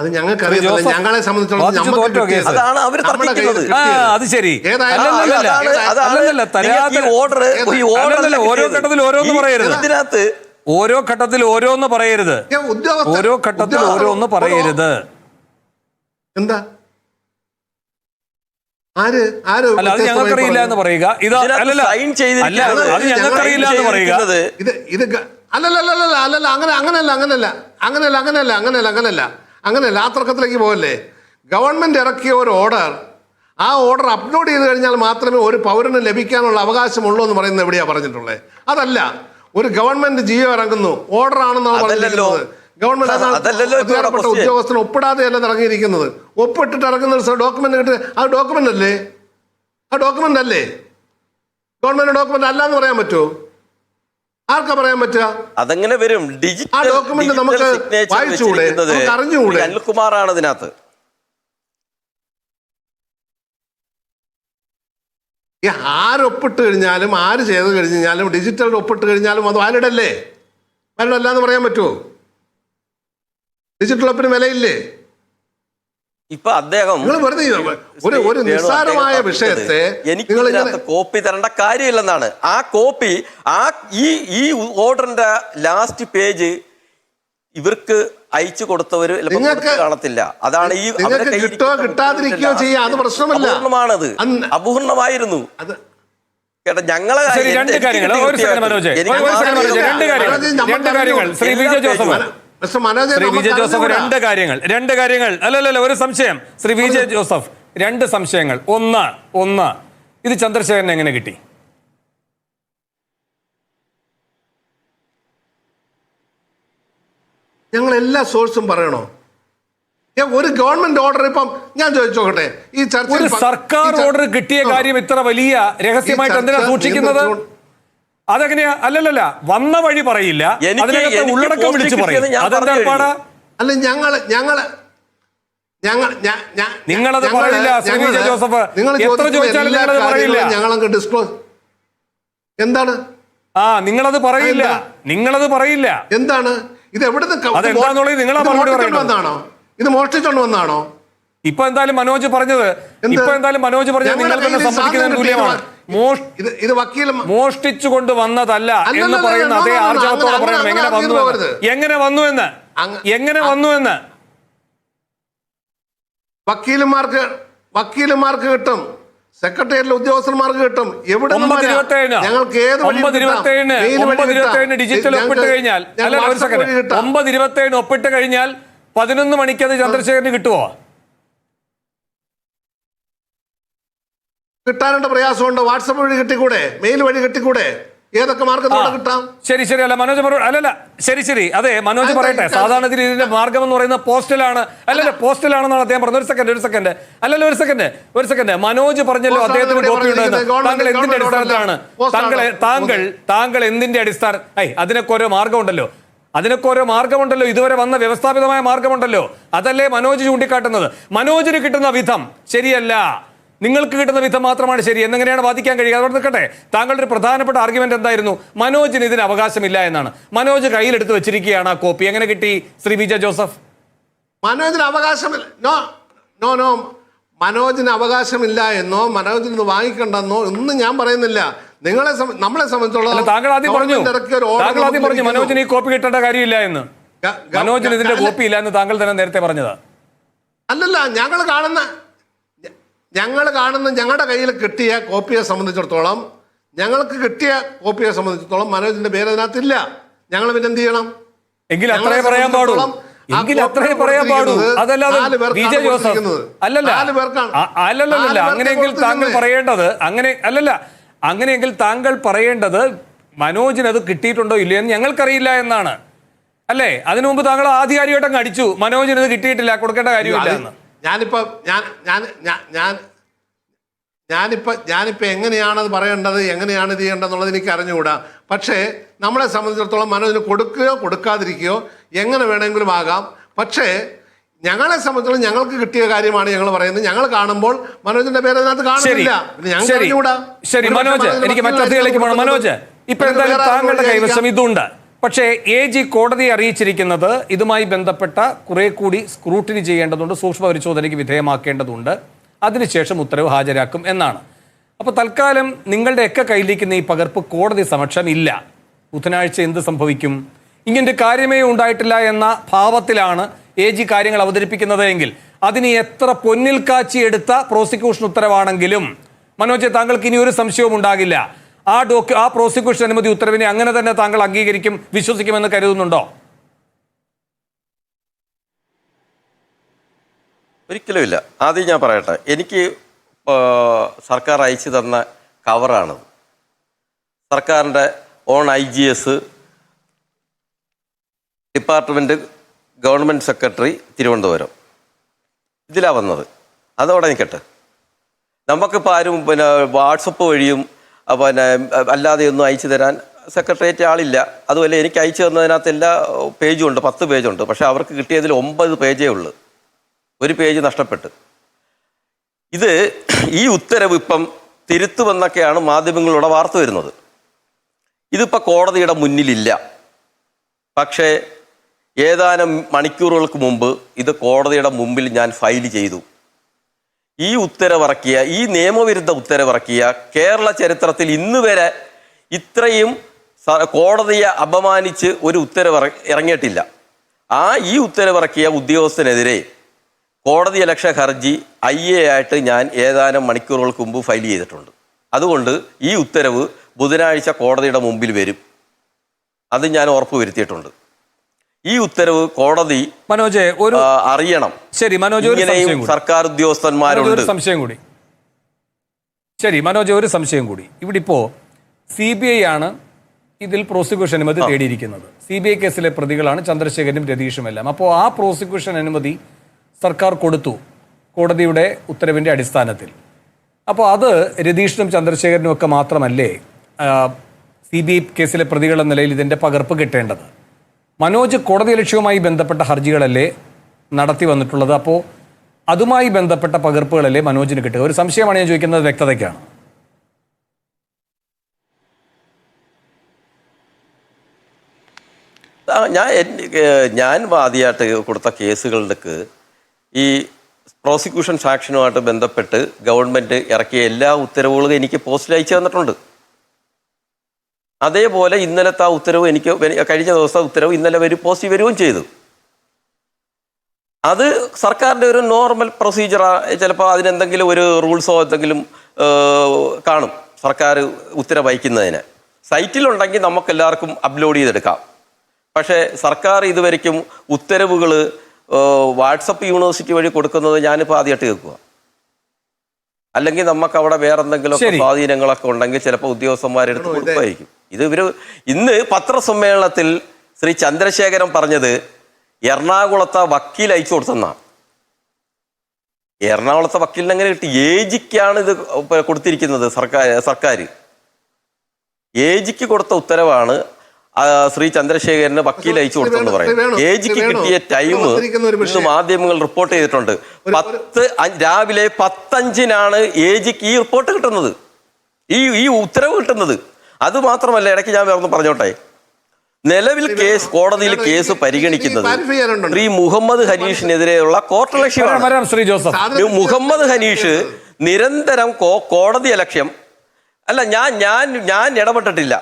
അത് ഞങ്ങൾക്ക് അറിയത്തില്ല. ഞങ്ങളെ സംബന്ധിച്ചിടത്തോളം അതാണ് അവർ തർക്കിക്കുന്നത്. അത് ശരി. ഓരോ ഘട്ടത്തിൽ ഓരോന്ന് പറയരുത്. ഇതിനകത്ത് ഓരോ ഘട്ടത്തിൽ ഓരോന്ന് പറയരുത്. ഓരോ ഘട്ടത്തിൽ ഓരോന്ന് പറയരുത്. എന്താ ആര് ആര് അല്ല, അത് ഞങ്ങൾക്കറിയില്ല എന്ന് പറയുക. ഇത് അല്ലല്ല, അത് ഞങ്ങൾക്കറിയില്ല എന്ന് പറയുക. ഇത് അല്ലല്ല അങ്ങനെയല്ല ആ തർക്കത്തിലേക്ക് പോകല്ലേ. ഗവൺമെന്റ് ഇറക്കിയ ഒരു ഓർഡർ, ആ ഓർഡർ അപ്ലോഡ് ചെയ്ത് കഴിഞ്ഞാൽ മാത്രമേ ഒരു പൗരന് ലഭിക്കാനുള്ള അവകാശമുള്ളൂ എന്ന് പറയുന്നത് എവിടെയാ പറഞ്ഞിട്ടുള്ളത്? അതല്ല, ഒരു ഗവൺമെന്റ് ജിയോ ഇറങ്ങുന്നു, ഓർഡർ ആണെന്നാണ് പറഞ്ഞിട്ടുള്ളത്. ഗവൺമെന്റ് ഉദ്യോഗസ്ഥന് ഒപ്പിടാതെ അല്ല ഇറങ്ങിയിരിക്കുന്നത്. ഒപ്പിട്ടിട്ട് ഇറങ്ങുന്ന ഒരു ഡോക്യുമെന്റ് കിട്ടി, ആ ഡോക്യുമെന്റ് അല്ലേ? ഗവൺമെന്റ് ഡോക്യുമെന്റ് അല്ല എന്ന് പറയാൻ പറ്റുമോ? ആർക്കാ പറയാൻ പറ്റുക? അതെങ്ങനെ വരും? ആ ഡോക്യുമെന്റ് നമുക്ക് വായിച്ചുകൂടെ, നമുക്ക് അറിഞ്ഞുകൂടെ? അനിൽകുമാറാണ് അതിനകത്ത്. ആരൊപ്പിട്ട് കഴിഞ്ഞാലും ആര് ചെയ്ത് കഴിഞ്ഞാലും ഡിജിറ്റൽ ഒപ്പിട്ട് കഴിഞ്ഞാലും അത് വാലിഡ് അല്ലേ? വാലിഡ് അല്ല എന്ന് പറയാൻ പറ്റുമോ? ഡിജിറ്റൽ ഒപ്പിന് വിലയില്ലേ? ഇപ്പൊ അദ്ദേഹം ഒരു നിസ്സാരമായ വിഷയത്തെ എനിക്ക് കോപ്പി തരേണ്ട കാര്യമില്ലെന്നാണ്. ആ കോപ്പി ഈ ഓർഡറിന്റെ ലാസ്റ്റ് പേജ് ഇവർക്ക് അയച്ചു കൊടുത്തവര് കാണത്തില്ല. അതാണ് ഈ കിട്ടാതിരിക്കുകയോ ചെയ്യാം, അത് പ്രശ്നമല്ല. അപൂർണമാണത്, അപൂർണമായിരുന്നു. കേട്ടോ, ഞങ്ങളെ രണ്ട് കാര്യങ്ങൾ ശ്രീ വിജയ ജോസഫ് രണ്ട് കാര്യങ്ങൾ അല്ലല്ല, ഒരു സംശയം ശ്രീ വിജയ ജോസഫ്, രണ്ട് സംശയങ്ങൾ. ഒന്ന് ഇത് ചന്ദ്രശേഖരൻ എങ്ങനെ കിട്ടി? ഞങ്ങൾ എല്ലാ സോഴ്സും പറയണോ? ഒരു ഗവൺമെന്റ് ഓർഡർ ഇപ്പം ഞാൻ ചോദിച്ചോട്ടെ, ഈ ഒരു സർക്കാർ ഓർഡർ കിട്ടിയ കാര്യം ഇത്ര വലിയ രഹസ്യമായിട്ട് എന്തിനാ സൂക്ഷിക്കുന്നത്? അതെങ്ങനെയാ? അല്ലല്ല, വന്ന വഴി പറയില്ല, അതിനകത്ത് ഉള്ളടക്കം വിളിച്ചു പറയും. അതെന്താ ഏർപ്പാടാ? അല്ല, നിങ്ങളത് പറയില്ല ശ്രീ വിജയ ജോസഫ്. എത്ര ചോദിച്ചാലും നിങ്ങളത് പറയില്ല. ഞങ്ങളങ്ങ് ഡിസ്ക്ലോസ് എന്താണ്? നിങ്ങളത് പറയില്ല. എന്താണ് ഇത്? എവിടുന്ന് അതെന്താന്നുള്ളത് നിങ്ങളാ മറുപടി പറയുന്നതാണോ? ഇത് മോഷ്ടിച്ചോണ്ട് വന്നാണോ? ഇപ്പൊ എന്തായാലും മനോജ് പറഞ്ഞത് നിങ്ങൾ തന്നെ സമ്മതിക്കുന്നതിന് തുല്യമാണ്. മോഷ്ടിച്ചുകൊണ്ട് വന്നതല്ല എന്ന് പറയുന്ന അതേ ആർജവത്തോടെ പറയണം. എങ്ങനെ വന്നു എന്ന് വക്കീലുമാർക്ക് കിട്ടും, സെക്രട്ടേറിയറ്റിലെ ഉദ്യോഗസ്ഥന്മാർക്ക് കിട്ടും. എവിടെ 9/27 ഡിജിറ്റൽ ഒപ്പിട്ട് കഴിഞ്ഞാൽ 9/27 ഒപ്പിട്ട് കഴിഞ്ഞാൽ 11 മണിക്ക് അത് ചന്ദ്രശേഖരന് കിട്ടുമോ? കിട്ടാനുള്ള പ്രയാസമുണ്ട്. വാട്സപ്പ് വഴി കിട്ടിക്കൂടെ? മെയിൽ വഴി കിട്ടിക്കൂടെ? ഏതൊക്കെ മാർഗത്തിലൂടെ കിട്ടാം? ശരി അല്ല മനോജ് അല്ലല്ല ശരി അതെ മനോജ് പറയട്ടെ. സാധാരണ ഇതിന്റെ മാർഗം എന്ന് പറയുന്നത് പോസ്റ്റലാണെന്നാണ് അദ്ദേഹം പറഞ്ഞത്. ഒരു സെക്കൻഡ് മനോജ് പറഞ്ഞല്ലോ അദ്ദേഹത്തിന് കോപ്പി ഉണ്ടെന്ന്. താങ്കൾ എന്തിന്റെ അടിസ്ഥാനത്തിലാണ് താങ്കൾ എന്തിന്റെ അടിസ്ഥാനം? അതിനൊക്കെ ഓരോ മാർഗമുണ്ടല്ലോ, ഇതുവരെ വന്ന വ്യവസ്ഥാപിതമായ മാർഗമുണ്ടല്ലോ. അതല്ലേ മനോജ് ചൂണ്ടിക്കാട്ടുന്നത്? മനോജിന് കിട്ടുന്ന വിധം ശരിയല്ല, നിങ്ങൾക്ക് കിട്ടുന്ന വിധം മാത്രമാണ് ശരി എന്നെങ്ങനെയാണ് വാദിക്കാൻ കഴിയുക? അവിടെ നിൽക്കട്ടെ. താങ്കളുടെ ഒരു പ്രധാനപ്പെട്ട ആർഗ്യുമെന്റ് എന്തായിരുന്നു? മനോജിന് ഇതിന് അവകാശമില്ല എന്നാണ്. മനോജ് കയ്യിലെടുത്ത് വെച്ചിരിക്കുകയാണ് ആ കോപ്പി. എങ്ങനെ കിട്ടി ശ്രീ വിജയ ജോസഫ്? മനോജിന് അവകാശമില്ല. മനോജിന് അവകാശമില്ല എന്നോ മനോജിന് വാങ്ങിക്കണ്ടെന്നോ ഒന്നും ഞാൻ പറയുന്നില്ല. നമ്മളെ സംബന്ധിച്ചോളം താങ്കൾ ആദ്യം പറഞ്ഞു മനോജിന് ഈ കോപ്പി കിട്ടേണ്ട കാര്യമില്ല എന്ന്. മനോജിന് ഇതിന്റെ കോപ്പി ഇല്ല എന്ന് താങ്കൾ തന്നെ നേരത്തെ പറഞ്ഞതാ. അല്ലല്ല, ഞങ്ങൾ കാണുന്ന ഞങ്ങളുടെ കയ്യിൽ കിട്ടിയ കോപ്പിയെ സംബന്ധിച്ചിടത്തോളം മനോജിന്റെ പേര് അതിനകത്തില്ല. ഞങ്ങൾ പിന്നെ എന്ത് ചെയ്യണം? എങ്കിൽ അത്രേ പറയാൻ പാടുള്ളൂ. എങ്കിൽ അത്രേ പറയാൻ പാടൂ. അതല്ലാതെ വി ജെ ജോസഫ് അല്ലല്ല അങ്ങനെയെങ്കിൽ താങ്കൾ പറയേണ്ടത് അങ്ങനെയെങ്കിൽ താങ്കൾ പറയേണ്ടത് മനോജിന് അത് കിട്ടിയിട്ടുണ്ടോ ഇല്ലയോ എന്ന് ഞങ്ങൾക്കറിയില്ല എന്നാണ്, അല്ലേ? അതിനു മുമ്പ് താങ്കൾ ആധികാരികമായിട്ട് അടിച്ചു മനോജിന് ഇത് കിട്ടിയിട്ടില്ല, കൊടുക്കേണ്ട കാര്യമില്ല എന്ന്. ഞാനിപ്പോൾ എങ്ങനെയാണത് പറയേണ്ടത്, എങ്ങനെയാണ് ഇത് ചെയ്യേണ്ടതെന്നുള്ളത് എനിക്ക് അറിഞ്ഞുകൂടാ. പക്ഷേ നമ്മളെ സംബന്ധിച്ചിടത്തോളം മനോജിന് കൊടുക്കുകയോ കൊടുക്കാതിരിക്കുകയോ എങ്ങനെ വേണമെങ്കിലും ആകാം. പക്ഷേ ഞങ്ങളെ സംബന്ധിച്ചിടത്തോളം ഞങ്ങൾക്ക് കിട്ടിയ കാര്യമാണ് ഞങ്ങൾ പറയുന്നത്. ഞങ്ങൾ കാണുമ്പോൾ മനോജിന്റെ പേര് അതിനകത്ത് കാണുന്നില്ല. ശരി മനോജ്, എനിക്ക് മറ്റതിലേക്ക് പോകണം. മനോജ്, ഇപ്പൊ എന്തായാലും താങ്കളുടെ കൈവശം ഇതുണ്ട്. പക്ഷേ AG കോടതിയെ അറിയിച്ചിരിക്കുന്നത് ഇതുമായി ബന്ധപ്പെട്ട കുറെ കൂടി സ്ക്രൂട്ടിനി ചെയ്യേണ്ടതുണ്ട്, സൂക്ഷ്മ പരിശോധനയ്ക്ക് വിധേയമാക്കേണ്ടതുണ്ട്, അതിനുശേഷം ഉത്തരവ് ഹാജരാക്കും എന്നാണ്. അപ്പോൾ തൽക്കാലം നിങ്ങളുടെയൊക്കെ കയ്യിലിരിക്കുന്ന ഈ പകർപ്പ് കോടതി സമക്ഷം ഇല്ല. ബുധനാഴ്ച എന്ത് സംഭവിക്കും? ഇങ്ങനൊരു കാര്യമേ ഉണ്ടായിട്ടില്ല എന്ന ഭാവത്തിലാണ് AG കാര്യങ്ങൾ അവതരിപ്പിക്കുന്നത് എങ്കിൽ അതിന് എത്ര പൊന്നിൽ കാച്ചി എടുത്ത പ്രോസിക്യൂഷൻ ഉത്തരവാണെങ്കിലും മനോജ്, താങ്കൾക്ക് ഇനി ഒരു സംശയവും ഉണ്ടാകില്ല. ആ പ്രോസിക്യൂഷൻ അനുമതി ഉത്തരവിനെ അങ്ങനെ തന്നെ താങ്കൾ അംഗീകരിക്കും, വിശ്വസിക്കുമെന്ന് കരുതുന്നുണ്ടോ? ഒരിക്കലുമില്ല. ആദ്യം ഞാൻ പറയട്ടെ, എനിക്ക് സർക്കാർ അയച്ചു തന്ന കവറാണ്. സർക്കാരിൻ്റെ on IGS department government secretary Thiruvananthapuram ഇതിലാണ് വന്നത്. അതോടെ നിൽക്കട്ടെ. നമുക്കിപ്പോൾ ആരും പിന്നെ വാട്സപ്പ് വഴിയും പിന്നെ അല്ലാതെയൊന്നും അയച്ചു തരാൻ സെക്രട്ടേറിയറ്റ് ആളില്ല. അതുപോലെ എനിക്ക് അയച്ചു തന്നതിനകത്ത് എല്ലാ പേജും ഉണ്ട്, 10 പേജുണ്ട്. പക്ഷേ അവർക്ക് കിട്ടിയതിൽ 9 പേജേ ഉള്ളൂ, ഒരു പേജ് നഷ്ടപ്പെട്ട്. ഈ ഉത്തരവ് ഇപ്പം തിരുത്തുമെന്നൊക്കെയാണ് മാധ്യമങ്ങളിലൂടെ വാർത്ത വരുന്നത്. ഇതിപ്പോൾ കോടതിയുടെ മുന്നിലില്ല. പക്ഷേ ഏതാനും മണിക്കൂറുകൾക്ക് മുമ്പ് ഇത് കോടതിയുടെ മുമ്പിൽ ഞാൻ ഫയൽ ചെയ്തു. ഈ ഉത്തരവിറക്കിയ, ഈ നിയമവിരുദ്ധ ഉത്തരവിറക്കിയ കേരള ചരിത്രത്തിൽ ഇന്ന് വരെ ഇത്രയും കോടതിയെ അപമാനിച്ച് ഒരു ഉത്തരവ് ഇറങ്ങിയിട്ടില്ല. ഈ ഉത്തരവിറക്കിയ ഉദ്യോഗസ്ഥനെതിരെ കോടതിയലക്ഷ്യ ഹർജി IA ആയിട്ട് ഞാൻ ഏതാനും മണിക്കൂറുകൾക്ക് മുമ്പ് ഫയൽ ചെയ്തിട്ടുണ്ട്. അതുകൊണ്ട് ഈ ഉത്തരവ് ബുധനാഴ്ച കോടതിയുടെ മുമ്പിൽ വരും. അത് ഞാൻ ഉറപ്പുവരുത്തിയിട്ടുണ്ട്. ഈ ഉത്തരവ് കോടതി മനോജ് അറിയണം. ശരി മനോജ്, സർക്കാർ ഉദ്യോഗസ്ഥന്മാരുണ്ട്. സംശയം കൂടി. ശരി മനോജ്, ഒരു സംശയം കൂടി. ഇവിടെ ഇപ്പോ CBI ആണ് ഇതിൽ പ്രോസിക്യൂഷൻ അനുമതി തേടിയിരിക്കുന്നത്. CBI കേസിലെ പ്രതികളാണ് ചന്ദ്രശേഖരനും രതീഷും എല്ലാം. അപ്പോൾ ആ പ്രോസിക്യൂഷൻ അനുമതി സർക്കാർ കൊടുത്തു കോടതിയുടെ ഉത്തരവിന്റെ അടിസ്ഥാനത്തിൽ. അപ്പോൾ അത് രതീഷിനും ചന്ദ്രശേഖരനും ഒക്കെ മാത്രമല്ലേ CBI കേസിലെ പ്രതികൾ എന്ന നിലയിൽ ഇതിന്റെ പകർപ്പ് കിട്ടേണ്ടത്? മനോജ് കോടതി ലക്ഷ്യവുമായി ബന്ധപ്പെട്ട ഹർജികളല്ലേ നടത്തി വന്നിട്ടുള്ളത്? അപ്പോൾ അതുമായി ബന്ധപ്പെട്ട പകർപ്പുകളല്ലേ മനോജിന് കിട്ടുക? ഒരു സംശയമാണ് ഞാൻ ചോദിക്കുന്നത്, വ്യക്തതയ്ക്കാണ്. ഞാൻ ആദ്യമായിട്ട് കൊടുത്ത കേസുകളിലേക്ക് ഈ പ്രോസിക്യൂഷൻ സാക്ഷനുമായിട്ട് ബന്ധപ്പെട്ട് ഗവൺമെൻറ് ഇറക്കിയ എല്ലാ ഉത്തരവുകളും എനിക്ക് പോസ്റ്റിൽ അയച്ചു തന്നിട്ടുണ്ട്. അതേപോലെ ഇന്നലത്തെ ആ ഉത്തരവ് എനിക്ക് കഴിഞ്ഞ ദിവസത്തെ ഉത്തരവ് ഇന്നലെ പോസ്റ്റ് വരികയും ചെയ്തു. അത് സർക്കാരിൻ്റെ ഒരു നോർമൽ പ്രൊസീജിയറാണ്. ചിലപ്പോൾ അതിനെന്തെങ്കിലും ഒരു റൂൾസോ എന്തെങ്കിലും കാണും സർക്കാർ ഉത്തരവ് അയക്കുന്നതിന്. സൈറ്റിലുണ്ടെങ്കിൽ നമുക്കെല്ലാവർക്കും അപ്ലോഡ് ചെയ്തെടുക്കാം. പക്ഷേ സർക്കാർ ഇതുവരെയ്ക്കും ഉത്തരവുകൾ വാട്സപ്പ് യൂണിവേഴ്സിറ്റി വഴി കൊടുക്കുന്നത് ഞാനിപ്പോൾ ആദ്യമായിട്ട് കേൾക്കുക. അല്ലെങ്കിൽ നമുക്ക് അവിടെ വേറെ എന്തെങ്കിലുമൊക്കെ സ്വാധീനങ്ങളൊക്കെ ഉണ്ടെങ്കിൽ ചിലപ്പോൾ ഉദ്യോഗസ്ഥന്മാരെടുത്ത് കൊടുക്കുമായിരിക്കും. ഇന്ന് പത്രസമ്മേളനത്തിൽ ശ്രീ ചന്ദ്രശേഖരൻ പറഞ്ഞത് എറണാകുളത്തെ വക്കീൽ അയച്ചു കൊടുത്തെന്നാണ്. എറണാകുളത്തെ വക്കീലിന് എങ്ങനെ കിട്ടി? AGക്കാണ് ഇത് കൊടുത്തിരിക്കുന്നത്. സർക്കാർ AGക്ക് കൊടുത്ത ഉത്തരവാണ് ശ്രീ ചന്ദ്രശേഖരന് വക്കീൽ അയച്ചു കൊടുത്തെന്ന് പറയും. AGക്ക് കിട്ടിയ ടൈം ഇന്ന് മാധ്യമങ്ങൾ റിപ്പോർട്ട് ചെയ്തിട്ടുണ്ട്. രാവിലെ 10:05 AGക്ക് ഈ റിപ്പോർട്ട് കിട്ടുന്നത്, ഈ ഉത്തരവ് കിട്ടുന്നത്. അത് മാത്രമല്ല, ഇടയ്ക്ക് ഞാൻ വേറെ പറഞ്ഞോട്ടെ, നിലവിൽ കോടതിയിൽ കേസ് പരിഗണിക്കുന്നത് ശ്രീ മുഹമ്മദ് ഹനീഷിനെതിരെയുള്ള കോർട്ടലക്ഷ്യമാണ്. ശ്രീ ജോസഫ്, മുഹമ്മദ് ഹനീഷ് നിരന്തരം കോടതി ലക്ഷ്യം അല്ല, ഞാൻ ഇടപെട്ടിട്ടില്ല.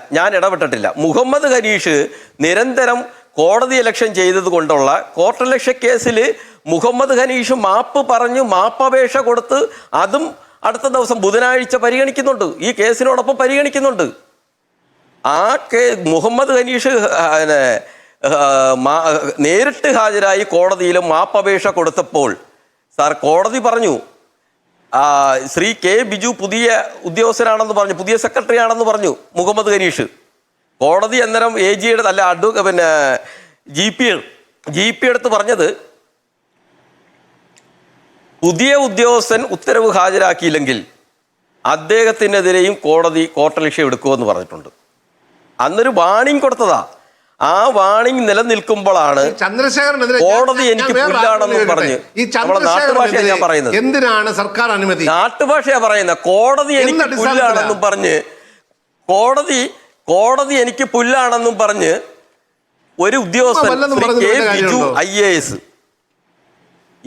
മുഹമ്മദ് ഹനീഷ് നിരന്തരം കോടതി ലക്ഷ്യം ചെയ്തത് കൊണ്ടുള്ള കോർട്ടലക്ഷ്യ കേസിൽ മുഹമ്മദ് ഹനീഷ് മാപ്പ് പറഞ്ഞു, മാപ്പപേക്ഷ കൊടുത്ത് അതും അടുത്ത ദിവസം ബുധനാഴ്ച പരിഗണിക്കുന്നുണ്ട്. ഈ കേസിനോടൊപ്പം പരിഗണിക്കുന്നുണ്ട്. മുഹമ്മദ് ഹനീഷ് നേരിട്ട് ഹാജരായി കോടതിയിൽ മാപ്പപേക്ഷ കൊടുത്തപ്പോൾ സാർ കോടതി പറഞ്ഞു ശ്രീ കെ ബിജു പുതിയ ഉദ്യോഗസ്ഥനാണെന്ന് പറഞ്ഞു, പുതിയ സെക്രട്ടറി ആണെന്ന് പറഞ്ഞു മുഹമ്മദ് ഖനീഷ്. കോടതി അന്നേരം AGയുടെ അല്ല ജി പി എടുത്ത് പറഞ്ഞത് പുതിയ ഉദ്യോഗസ്ഥൻ ഉത്തരവ് ഹാജരാക്കിയില്ലെങ്കിൽ അദ്ദേഹത്തിനെതിരെയും കോടതി കോർട്ടലക്ഷ്യം എടുക്കുമെന്ന് പറഞ്ഞിട്ടുണ്ട്. അന്നൊരു വാണിംഗ് കൊടുത്തതാ. ആ വാണിംഗ് നിലനിൽക്കുമ്പോഴാണ് കോടതി എനിക്ക് പുല്ലാണെന്ന് പറഞ്ഞ് നമ്മുടെ നാട്ടുഭാഷയാണ് ഞാൻ പറയുന്നത്. എന്തിനാണ് സർക്കാർ അനുമതി? നാട്ടുഭാഷയാ പറയുന്നത്. കോടതി എനിക്ക് പുല്ലാണെന്നും പറഞ്ഞ് കോടതി എനിക്ക് പുല്ലാണെന്നും പറഞ്ഞ് ഒരു ഉദ്യോഗസ്ഥൻ IAS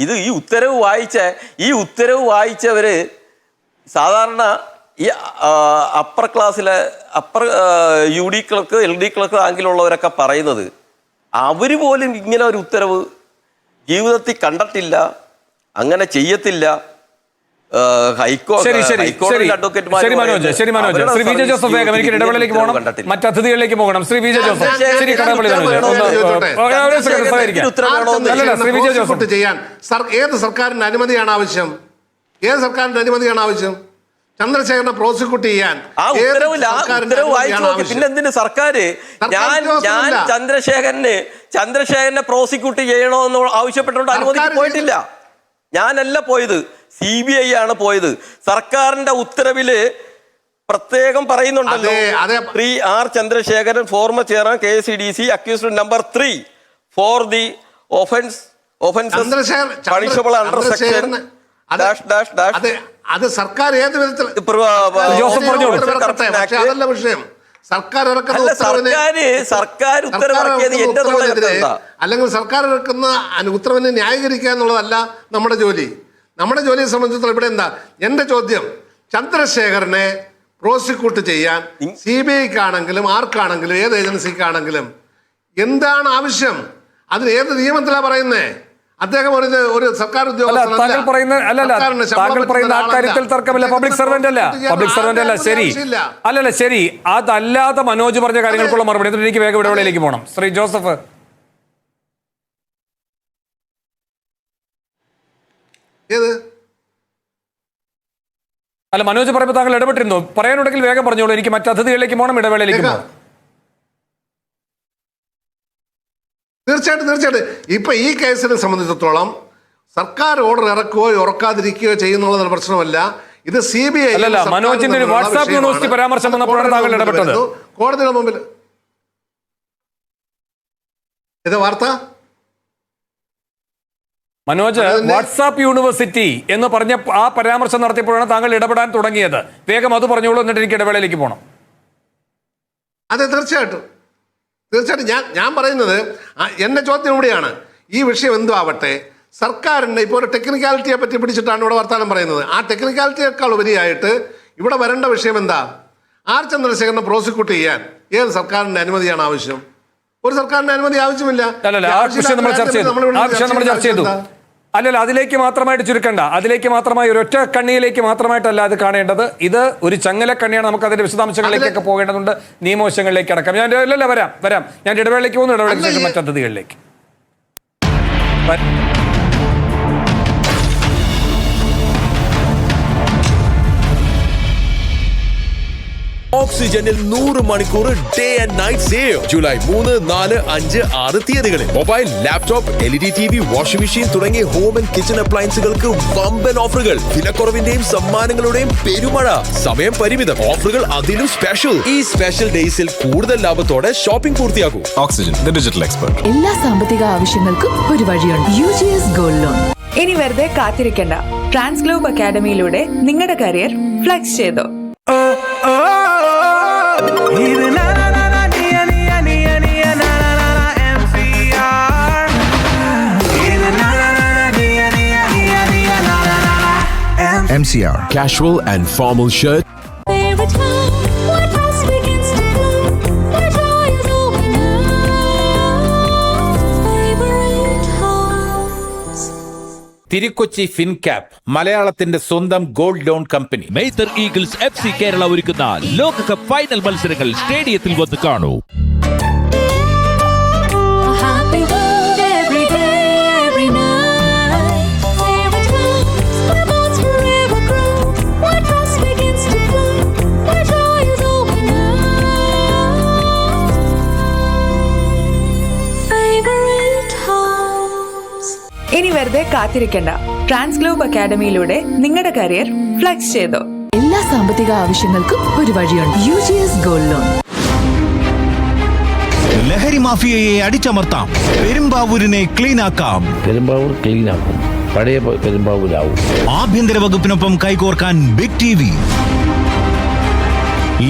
ഈ ഉത്തരവ് വായിച്ചവര് സാധാരണ ഈ അപ്പർ ക്ലാസ്സിലെ UD ക്ലർക്ക് LD ക്ലർക്ക് റാങ്കിലുള്ളവരൊക്കെ പറയുന്നത് അവര് പോലും ഇങ്ങനെ ഒരു ഉത്തരവ് ജീവിതത്തിൽ കണ്ടിട്ടില്ല, അങ്ങനെ ചെയ്യത്തില്ല. ഇടവേളയിലേക്ക് പോകണം, മറ്റ് അതിഥികളിലേക്ക് പോകണം. ശ്രീ വിജയ ജോസഫ്, ശ്രീ കടകംപള്ളി ചെയ്യാൻ ഏത് സർക്കാരിന്റെ അനുമതിയാണ് ആവശ്യം? ചന്ദ്രശേഖരനെ പ്രോസിക്യൂട്ട് ചെയ്യാൻ പിന്നെന്തിന് സർക്കാര് ഞാൻ ചന്ദ്രശേഖരനെ പ്രോസിക്യൂട്ട് ചെയ്യണമെന്ന് ആവശ്യപ്പെട്ടുകൊണ്ട് അനുമതിക്ക് പോയിട്ടില്ല. ഞാനല്ല പോയത്, CBI ആണ് പോയത്. സർക്കാരിന്റെ ഉത്തരവില് പ്രത്യേകം പറയുന്നുണ്ടല്ലോ, Shri R Chandrasekharan former chairman KCDC accused number 3 for the offenses punishable under section അത് സർക്കാർ ഏത് വിധത്തിൽ അതല്ല വിഷയം. സർക്കാർ അല്ലെങ്കിൽ സർക്കാർ ഇറക്കുന്ന ഉത്തരവിനെ ന്യായീകരിക്കുക എന്നുള്ളതല്ല നമ്മുടെ ജോലി. നമ്മുടെ ജോലിയെ സംബന്ധിച്ചിടത്തോളം ഇവിടെ എന്താ എന്റെ ചോദ്യം, ചന്ദ്രശേഖരനെ പ്രോസിക്യൂട്ട് ചെയ്യാൻ CBIക്കാണെങ്കിലും ആർക്കാണെങ്കിലും ഏത് ഏജൻസിക്കാണെങ്കിലും എന്താണ് ആവശ്യം? അതിന് ഏത് നിയമത്തിലാണ് പറയുന്നേ? അദ്ദേഹം ഒരു സർക്കാർ താങ്കൾ പറയുന്ന കാര്യത്തിൽ തർക്കമില്ല. പബ്ലിക് സർവന്റ് അല്ല. ശരി. അതല്ലാതെ മനോജ് പറഞ്ഞ കാര്യങ്ങൾക്കുള്ള മറുപടി എനിക്ക് വേഗം ഇടവേളയിലേക്ക് പോകണം. ശ്രീ ജോസഫ്, മനോജ് പറയുമ്പോൾ താങ്കൾ ഇടപെട്ടിരുന്നു. പറയാനുണ്ടെങ്കിൽ വേഗം പറഞ്ഞോളൂ. എനിക്ക് മറ്റ് അതിഥികളിലേക്ക് പോകണം, ഇടവേളയിലേക്ക് പോകണം. തീർച്ചയായിട്ടും. ഇപ്പൊ ഈ കേസിനെ സംബന്ധിച്ചിടത്തോളം സർക്കാർ ഓർഡർ ഇറക്കുകയോ ഇറക്കാതിരിക്കുകയോ ചെയ്യുന്നുള്ള പ്രശ്നമല്ല. ഇത് CBI മനോജിന്റെ ഒരു വാട്സാപ്പ് യൂണിവേഴ്സിറ്റി പരാമർശം വന്നപ്പോഴാണ് താങ്കൾ ഇടപെട്ടത്. കോടതിയുടെ മുമ്പിൽ ഇത് വാർത്ത മനോജ് വാട്സാപ്പ് യൂണിവേഴ്സിറ്റി എന്ന് പറഞ്ഞ ആ പരാമർശം നടത്തിയപ്പോഴാണ് താങ്കൾ ഇടപെടാൻ തുടങ്ങിയത്. വേഗം അത് പറഞ്ഞോളൂ, എന്നിട്ട് എനിക്ക് ഇടവേളയിലേക്ക് പോകണം. അതെ, തീർച്ചയായിട്ടും. ഞാൻ പറയുന്നത് എൻ്റെ ചോദ്യം ഇവിടെയാണ്. ഈ വിഷയം എന്തും ആവട്ടെ, സർക്കാരിൻ്റെ ഇപ്പോൾ ഒരു ടെക്നിക്കാലിറ്റിയെ പറ്റി പിടിച്ചിട്ടാണ് ഇവിടെ വർത്തമാനം പറയുന്നത്. ആ ടെക്നിക്കാലിറ്റിയേക്കാൾ ഉപരിയായിട്ട് ഇവിടെ വരേണ്ട വിഷയം എന്താ? R ചന്ദ്രശേഖരനെ പ്രോസിക്യൂട്ട് ചെയ്യാൻ ഏത് സർക്കാരിൻ്റെ അനുമതിയാണ് ആവശ്യം? ഒരു സർക്കാരിൻ്റെ അനുമതി ആവശ്യമില്ല. അതിലേക്ക് മാത്രമായിട്ട് ചുരുക്കണ്ട. അതിലേക്ക് മാത്രമായി ഒരൊറ്റ കണ്ണിയിലേക്ക് മാത്രമായിട്ടല്ല അത് കാണേണ്ടത്. ഇത് ഒരു ചങ്ങല കണ്ണിയാണ്. നമുക്ക് അതിന്റെ വിശദാംശങ്ങളിലേക്കൊക്കെ പോകേണ്ടതുണ്ട്, നിയമവശങ്ങളിലേക്ക് അടക്കം. വരാം. ഞാൻ ഇടവേളയ്ക്ക് പോകുന്നു. ഇടവേളയ്ക്ക് ശേഷം മറ്റ് അതിഥികളിലേക്ക്. ഓക്സിജനിൽ 100 മണിക്കൂർ day and night save. July 3, 4, 5, 6 തീയതികളിൽ mobile, laptop, LED TV, washing machine തുടങ്ങിയ ഹോം ആൻഡ് കിച്ചൺ അപ്ലയൻസുകൾക്ക് വമ്പൻ ഓഫറുകൾ, വിലക്കുറവിന്റെയും സമ്മാനങ്ങളുടെയും പെരുമഴ. സമയം പരിമിതം, ഓഫറുകൾ അതിലും സ്പെഷ്യൽ. ഈ സ്പെഷ്യൽ ഡേയ്സിൽ കൂടുതൽ ലാഭത്തോടെ ഷോപ്പിംഗ് പൂർത്തിയാക്കൂ. Oxygen, the digital expert. എല്ലാ സാമ്പത്തിക ആവശ്യങ്ങൾക്കും ഒരു വഴിയുണ്ട്. UGS gold loan. ഇനി വെറുതെ കാത്തിരിക്കണ്ട. ട്രാൻസ്ഗ്ലോബ് അക്കാഡമിയിലൂടെ നിങ്ങളുടെ കരിയർ ഫ്ലെക്സ് ചെയ്തോ. MCR casual and formal shirt. Thirukochi Fincap, മലയാളത്തിന്റെ സ്വന്തം gold loan company. Major Eagles FC Kerala ഒരുക്കുന്ന ലോകകപ്പ് ഫൈനൽ മത്സരങ്ങൾ സ്റ്റേഡിയത്തിൽ വന്ന് കാണൂ. വെറുതെ കാത്തിരിക്കണ്ട. ട്രാൻസ്ഗ്ലോബ് അക്കാഡമിയിലൂടെ നിങ്ങളുടെ കരിയർ ഫ്ലെക്സ് ചെയ്തോ. എല്ലാ സാമ്പത്തിക ആവശ്യങ്ങൾക്കും ഒരു വഴിയുണ്ട്. UGS gold loan. ലഹരി മാഫിയയെ അടിച്ചമർത്താം, പെരുമ്പാവൂരിനെ ക്ലീനാക്കാം. പെരുമ്പാവൂർ ക്ലീനാക്കും, പഴയ പെരുമ്പാവൂരാവും. ആഭ്യന്തര വകുപ്പിനൊപ്പം കൈകോർക്കാൻ ബിഗ് TV.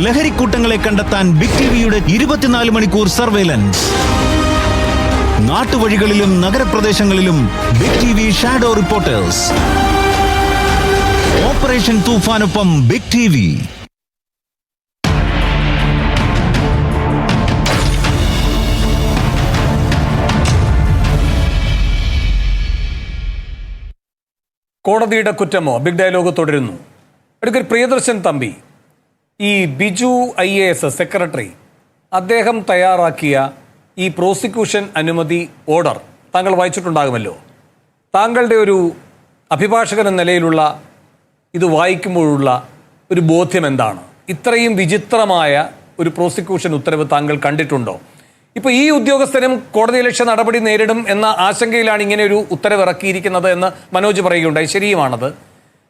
ലഹരിക്കൂട്ടങ്ങളെ കണ്ടെത്താൻ ബിഗ് TVയുടെ 24 മണിക്കൂർ സർവേലൻസ്. നാട്ടുവഴികളിലും നഗരപ്രദേശങ്ങളിലും Big TV shadow reporters. Operation തൂഫാനൊപ്പം ബിഗ് TV. കോടതിയുടെ കുറ്റമോ? ബിഗ് ഡയലോഗ് തുടരുന്നു. ഒടുക്കൽ പ്രിയദർശൻ തമ്പി, ഈ ബിജു IAS സെക്രട്ടറി, അദ്ദേഹം തയ്യാറാക്കിയ ഈ പ്രോസിക്യൂഷൻ അനുമതി ഓർഡർ താങ്കൾ വായിച്ചിട്ടുണ്ടാകുമല്ലോ. താങ്കളുടെ ഒരു അഭിഭാഷകൻ എന്ന നിലയിലുള്ള ഇത് വായിക്കുമ്പോഴുള്ള ഒരു ബോധ്യം എന്താണ്? ഇത്രയും വിചിത്രമായ ഒരു പ്രോസിക്യൂഷൻ ഉത്തരവ് താങ്കൾ കണ്ടിട്ടുണ്ടോ? ഇപ്പോൾ ഈ ഉദ്യോഗസ്ഥനും കോടതിയലക്ഷ്യ നടപടി നേരിടും എന്ന ആശങ്കയിലാണ് ഇങ്ങനെ ഒരു ഉത്തരവ് ഇറക്കിയിരിക്കുന്നത് എന്ന് മനോജ് പറയുകയുണ്ടായി. ശരിയുമാണത്.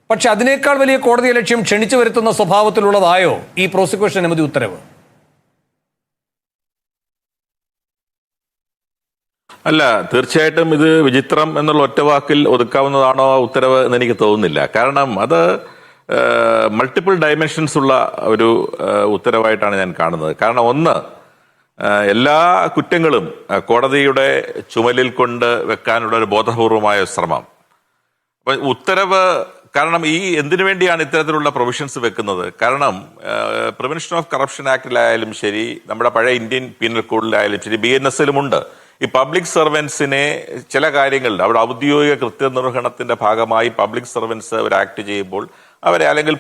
പക്ഷെ അതിനേക്കാൾ വലിയ കോടതിയലക്ഷ്യം ക്ഷണിച്ചു വരുത്തുന്ന സ്വഭാവത്തിലുള്ളതായോ ഈ പ്രോസിക്യൂഷൻ അനുമതി ഉത്തരവ്? അല്ല, തീർച്ചയായിട്ടും ഇത് വിചിത്രം എന്നുള്ള ഒറ്റ വാക്കിൽ ഒതുക്കാവുന്നതാണോ ഉത്തരവ് എന്ന് എനിക്ക് തോന്നുന്നില്ല. കാരണം അത് മൾട്ടിപ്പിൾ ഡയമെൻഷൻസ് ഉള്ള ഒരു ഉത്തരവായിട്ടാണ് ഞാൻ കാണുന്നത്. കാരണം ഒന്ന്, എല്ലാ കുറ്റങ്ങളും കോടതിയുടെ ചുമലിൽ കൊണ്ട് വെക്കാനുള്ള ഒരു ബോധപൂർവമായ ശ്രമം. അപ്പൊ ഉത്തരവ്, കാരണം ഈ എന്തിനു വേണ്ടിയാണ് ഇത്തരത്തിലുള്ള പ്രൊവിഷൻസ് വെക്കുന്നത്? കാരണം പ്രിവെൻഷൻ ഓഫ് കറപ്ഷൻ ആക്ടിലായാലും ശരി, നമ്മുടെ പഴയ ഇന്ത്യൻ പീനൽ കോഡിലായാലും ശരി, BNS-ലും ഉണ്ട്. ഈ പബ്ലിക് സർവൻസിനെ ചില കാര്യങ്ങളിൽ അവിടെ ഔദ്യോഗിക കൃത്യനിർവഹണത്തിന്റെ ഭാഗമായി പബ്ലിക് സർവൻസ് ഒരു ആക്ട് ചെയ്യുമ്പോൾ അവരെ, അല്ലെങ്കിൽ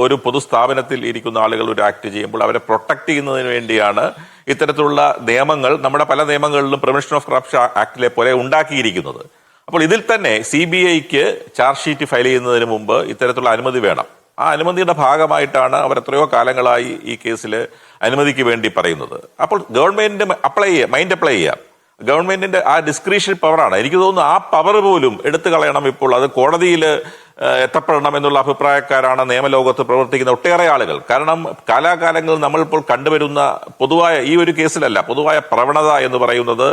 ഒരു പൊതുസ്ഥാപനത്തിൽ ഇരിക്കുന്ന ആളുകൾ ഒരു ആക്ട് ചെയ്യുമ്പോൾ അവരെ പ്രൊട്ടക്ട് ചെയ്യുന്നതിന് വേണ്ടിയാണ് ഇത്തരത്തിലുള്ള നിയമങ്ങൾ നമ്മുടെ പല നിയമങ്ങളിലും പ്രിവെൻഷൻ ഓഫ് കറപ്ഷൻ ആക്ടിലെ പോലെ ഉണ്ടാക്കിയിരിക്കുന്നത്. അപ്പോൾ ഇതിൽ തന്നെ CBIക്ക് ചാർജ് ഷീറ്റ് ഫയൽ ചെയ്യുന്നതിന് മുമ്പ് ഇത്തരത്തിലുള്ള അനുമതി വേണം. ആ അനുമതിയുടെ ഭാഗമായിട്ടാണ് അവർ എത്രയോ കാലങ്ങളായി ഈ കേസിൽ അനുമതിക്ക് വേണ്ടി പറയുന്നത്. അപ്പോൾ ഗവൺമെന്റ് മൈൻഡ് അപ്ലൈ ചെയ്യാം. ഗവൺമെന്റിന്റെ ആ ഡിസ്ക്രിഷൻ പവറാണ്. എനിക്ക് തോന്നുന്നു ആ പവർ പോലും എടുത്തു കളയണം. ഇപ്പോൾ അത് കോടതിയിൽ എത്തപ്പെടണം എന്നുള്ള അഭിപ്രായക്കാരാണ് നിയമലോകത്ത് പ്രവർത്തിക്കുന്ന ഒട്ടേറെ ആളുകൾ. കാരണം കാലാകാലങ്ങളിൽ നമ്മളിപ്പോൾ കണ്ടുവരുന്ന പൊതുവായ ഈ ഒരു കേസിലല്ല, പൊതുവായ പ്രവണത എന്ന് പറയുന്നത്